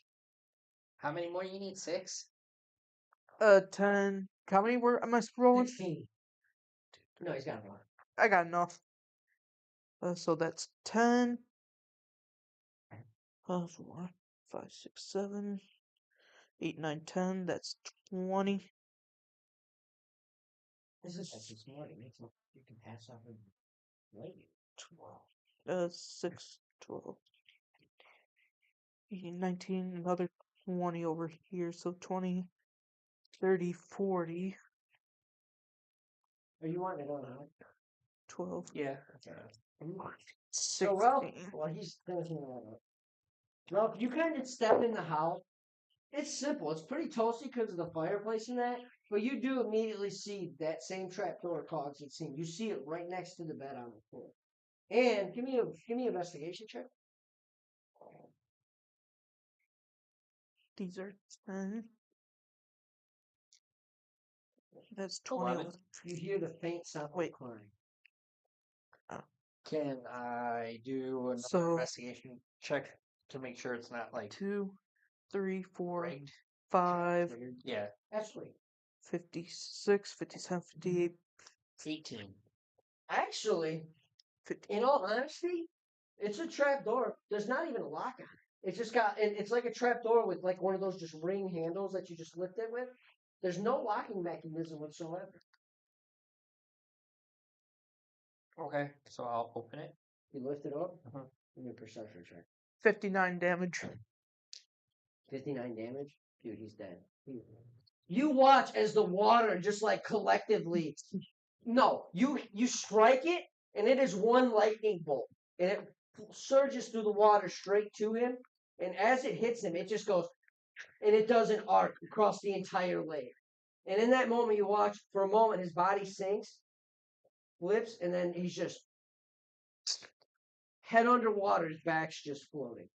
How many more you need? 6? 10. How many am I rolling? 16. No, he's got one. I got enough. So that's 10. 4, 5, 6, 7, 8, 9, 10. That's 20. This is actually smart. It makes it, you can pass off and lightning. 6, 12, 18, 19, another 20 over here. So 20, 30, 40, Are you wanting it on high? 12, Yeah. Okay. 16. So Ralph, well, he's finishing that up. Ralph, you kind of step in the house. It's simple. It's pretty toasty because of the fireplace and that. But you do immediately see that same trapdoor Cogs had seen. You see it right next to the bed on the floor. And give me an investigation check. These are 10. That's 11. 20. You hear the faint sound Wait. of crying. Can I do another So- investigation check to make sure it's not like 2, 3, 4, rigged? 5, Yeah. Actually, 56, 57, 58, 18. actually, 50. in all honesty, it's a trap door. There's not even a lock on it. It's just got, it's like a trap door with like one of those just ring handles that you just lift it with. There's no locking mechanism whatsoever. Okay. So I'll open it. You lift it up. Uh-huh. Give me a perception check. 59 damage. 59 damage. Dude, he's dead. You watch as the water just like collectively. No, you strike it, and it is one lightning bolt, and it surges through the water straight to him. And as it hits him, it just goes, and it does an arc across the entire layer. And in that moment, you watch for a moment, his body sinks, flips, and then he's just head underwater. His back's just floating.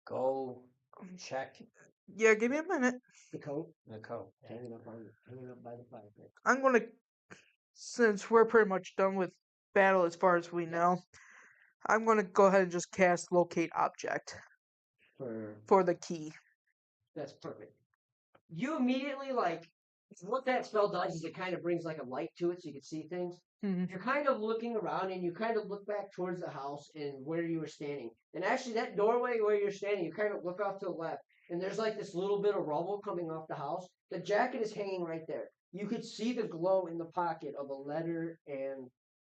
Go check Yeah, give me a minute. The coat the code. hanging up by the fireplace. I'm gonna, since we're pretty much done with battle as far as we know, I'm gonna go ahead and just cast Locate Object for the key. That's perfect. You immediately like what that spell does is it kind of brings like a light to it so you can see things. Mhm. You're kind of looking around and you kind of look back towards the house and where you were standing. And actually that doorway where you're standing, you kind of look off to the left and there's like this little bit of rubble coming off the house. The jacket is hanging right there. You could see the glow in the pocket of a letter and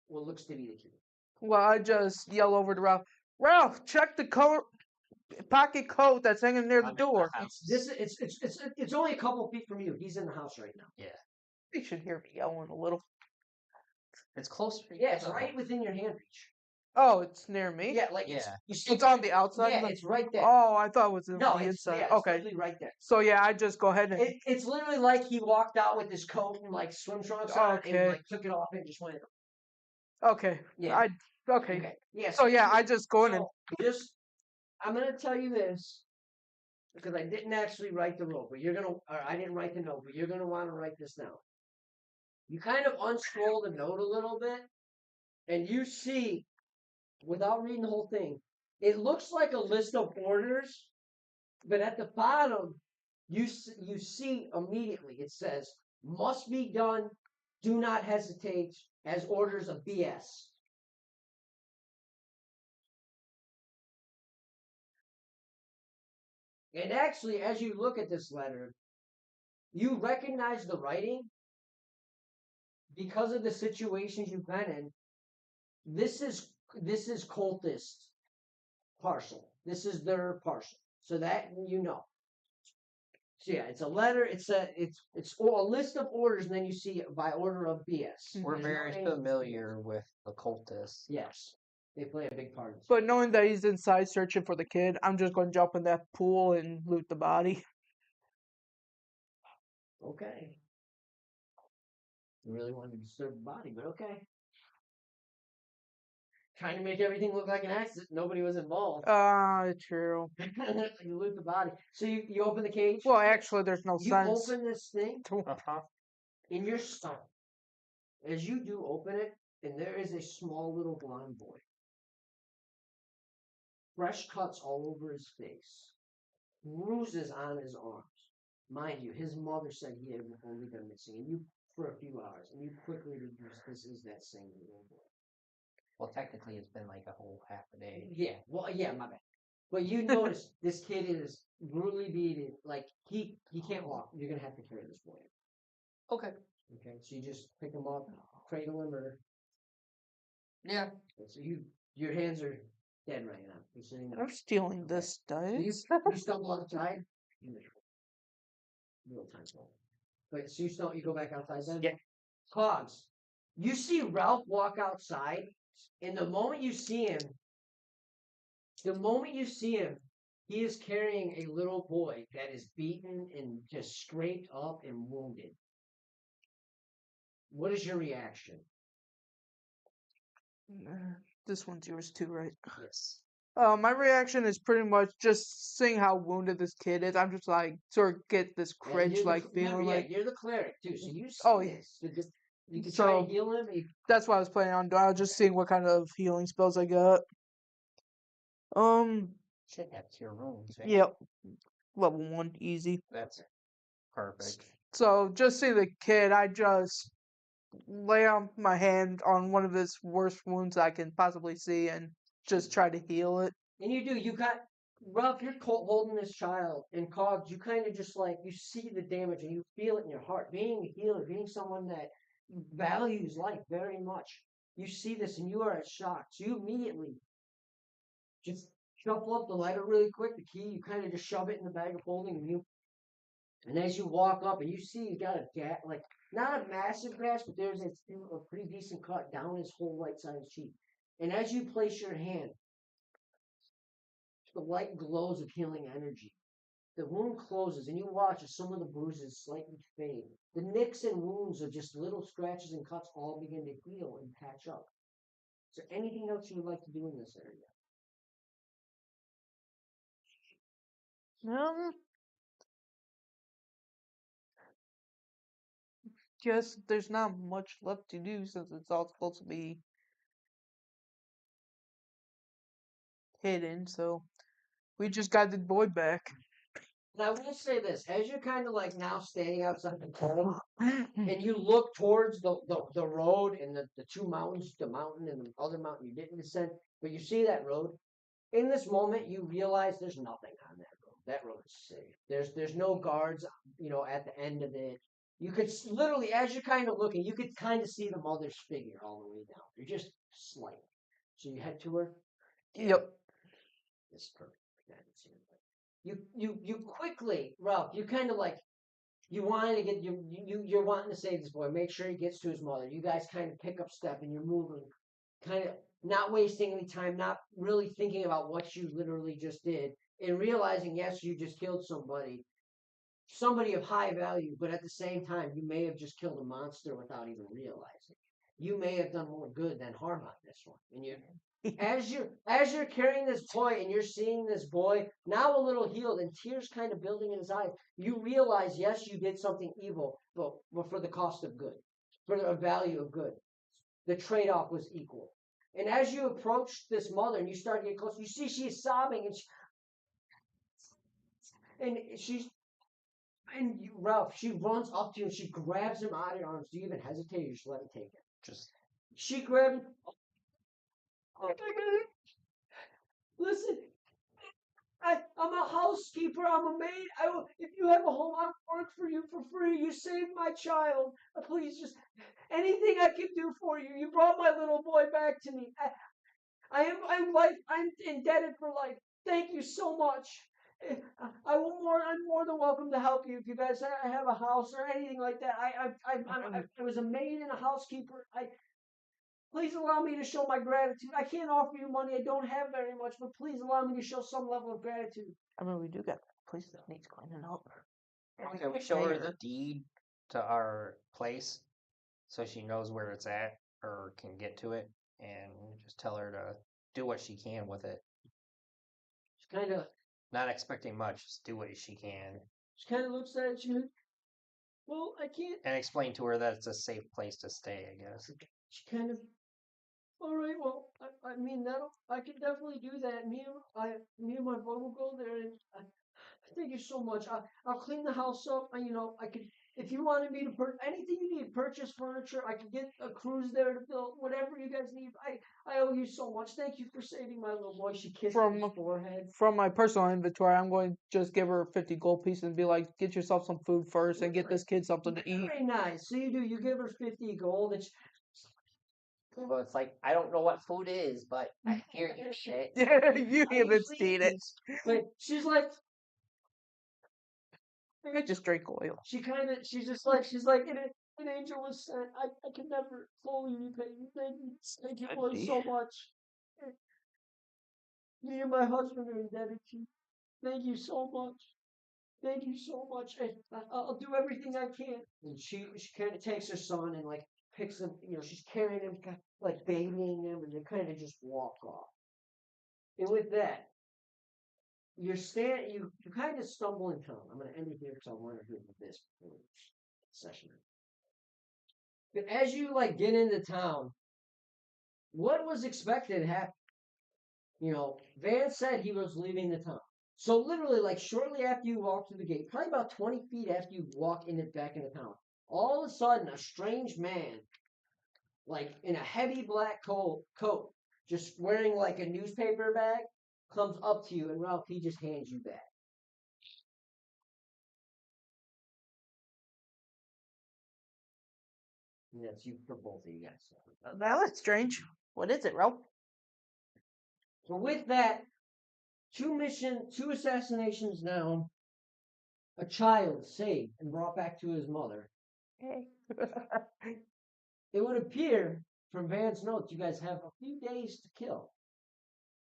what looks to be the key. Well, I just yell over to Ralph. Ralph, check the pocket coat that's hanging near the I'm in door. house. It's only a couple feet from you. He's in the house right now. Yeah. You should hear me yelling a little. It's closer. Yeah, it's right within your hand reach. Oh, it's near me. Yeah, like it's Yeah. you see. It's on the outside. Yeah, of the... it's right there. Oh, I thought it was No, the it's inside. yeah, it's Okay. literally right there. So yeah, I just go ahead and. It's literally like he walked out with his coat and like swim trunks on and Okay. like took it off and just went. Okay. Yeah. Okay. Okay. Yeah. So yeah, I just go in and. so just I'm gonna tell you this because I didn't actually write the note, but you're gonna or I didn't write the note, but you're gonna want to write this down. You kind of unscroll the note a little bit, and you see, without reading the whole thing, it looks like a list of orders, but at the bottom, you see immediately it says must be done. Do not hesitate as orders of BS. And actually, as you look at this letter, you recognize the writing because of the situations you've been in. This is cultist partial. This is their partial. So that you know. So yeah, it's a letter. It's a list of orders, and then you see it by order of BS. We're There's no very names. familiar with the cultists. Yes, they play a big part in this. But knowing that he's inside searching for the kid, I'm just going to jump in that pool and loot the body. Okay. You really wanted to disturb the body, but okay. Trying to make everything look like an accident. Nobody was involved. True. You loot the body. So you open the cage. Well, actually, there's no you sense. open this thing Uh-huh. in your stomach. As you do open it, and there is a small little blonde boy. Fresh cuts all over his face. Bruises on his arms. Mind you, his mother said he had only been missing and you for a few hours, and you quickly deduce this is that same little boy. Well, technically, it's been like a whole half a day. Yeah, well, yeah, my bad. But you notice this kid is brutally beaten. Like he can't walk. You're gonna have to carry this boy. Okay. Okay, so you just pick him up, cradle him, or Yeah. so your hands are dead right now. You're sitting there. I'm stealing this You, dice. you stumble outside. Real time roll. But so you go back outside then? Yeah. Cogs. You see Ralph walk outside, and the moment you see him, he is carrying a little boy that is beaten and just scraped up and wounded. What is your reaction? This one's yours too, right? Yes. My reaction is pretty much just seeing how wounded this kid is. I'm just like sort of get this And cringe you're like the, remember, feeling yeah, like you're the cleric too, so you see Oh, yeah. this. You can try and So- heal him. that's what I was planning on doing. I was just seeing what kind of healing spells I got. Should have cure wounds. Right? Yep. Level 1, easy. That's perfect. So just see the kid, I just lay on my hand on one of his worst wounds I can possibly see and just try to heal it. And you got Ralph, you're holding this child, and Cogs, you kind of just like you see the damage and you feel it in your heart. Being a healer, being someone that values life very much, you see this and you are shocked. So you immediately just shuffle up the lighter really quick. The key, you kind of just shove it in the bag of holding, and as you walk up and you see he's got a like not a massive gash, but there's a pretty decent cut down his whole right side of his cheek. And as you place your hand, the light glows of healing energy. The wound closes, and you watch as some of the bruises slightly fade. The nicks and wounds of just little scratches and cuts all begin to heal and patch up. Is there anything else you would like to do in this area? Guess there's not much left to do since it's all supposed to be hidden, so we just got the boy back. Now, I will say this: as you're kind of like now standing outside the home, and you look towards the road and the two mountains, the mountain and the other mountain you didn't descend, but you see that road. In this moment, you realize there's nothing on that road. That road is safe. There's no guards, at the end of it. You could literally, as you're kind of looking, you could kind of see the mother's figure all the way down. You're just slight. So you head to her. Yep. This is perfect. I haven't seen it. You quickly, Ralph. You kind of like you wanted to get you're wanting to save this boy. Make sure he gets to his mother. You guys kind of pick up step and you're moving kind of not wasting any time, not really thinking about what you literally just did, and realizing, yes, you just killed somebody of high value, but at the same time, you may have just killed a monster without even realizing. You may have done more good than harm on this one. And you, as you're carrying this boy and you're seeing this boy now a little healed and tears kind of building in his eyes, you realize, yes, you did something evil, but for the cost of good, for the value of good. The trade-off was equal. And as you approach this mother and you start to get close, you see she's sobbing and she's and you, Ralph, she runs up to you and she grabs him out of your arms. Do you even hesitate or just let him take it? Just She grabbed him. Oh, listen, I'm a housekeeper. I'm a maid. If you have a home, I'll work for you for free. You saved my child. Please, just anything I can do for you. You brought my little boy back to me. I'm indebted for life. Thank you so much. I'm more than welcome to help you if you guys have a house or anything like that. I was a maid and a housekeeper. Please allow me to show my gratitude. I can't offer you money. I don't have very much, but please allow me to show some level of gratitude. I mean, we do got that place that needs cleaning up. can we show her the deed to our place so she knows where it's at or can get to it, and just tell her to do what she can with it. She kind of Not expecting much, just do what she can, looks at you. Well, I can't. and explain to her that it's a safe place to stay. I guess. She kind of. All right. Well, I mean I can definitely do that. Me and my brother will go there, and thank you so much. I'll clean the house up. I could. If you wanted me to anything you need, purchase furniture. I could get a cruise there to build whatever you guys need. I owe you so much. Thank you for saving my little boy. She kissed From- his forehead. From my personal inventory, I'm going to just give her 50 gold pieces and be like, get yourself some food first and get this kid something to eat. Very nice. So you do. You give her 50 gold, and Well, it's like I don't know what food is, but I hear you shit. You I haven't usually seen eat it. these. But she's like, I just drink oil. she's like an angel was sent. I can never fully repay you. Thank you both so much. Me and my husband are indebted to you. Thank you so much. Thank you so much. And I'll do everything I can. And she kind of takes her son and like picks him. She's carrying him, like babying him, and they kind of just walk off. And with that, you kind of stumble in town. I'm going to end it here because I want to do this session. But as you like get into town, what was expected to happen? Van said he was leaving the town. So literally, like shortly after you walk through the gate, probably about 20 feet after you walk in it back into town, all of a sudden a strange man, like in a heavy black coat, just wearing like a newspaper bag, comes up to you, and Ralph, he just hands you back. And that's you for both of you guys. Now that's strange. What is it, Ralph? So with that, two assassinations down, a child saved and brought back to his mother. It would appear from Van's notes you guys have a few days to kill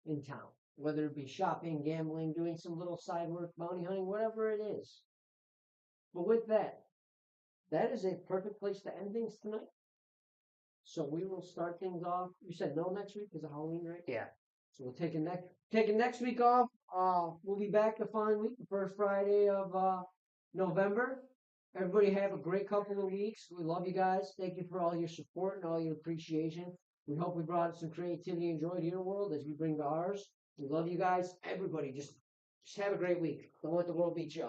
in town, whether it be shopping, gambling, doing some little side work, bounty hunting, whatever it is. But with that is a perfect place to end things tonight. So we will start things off. You said no next week is a Halloween, right? Yeah. So we'll take next week off. We'll be back the following week, the first Friday of November. Everybody have a great couple of weeks. We love you guys. Thank you for all your support and all your appreciation. We hope we brought some creativity and joy to your world as we bring to ours. We love you guys. Everybody, just have a great week. Don't let the world beat you up.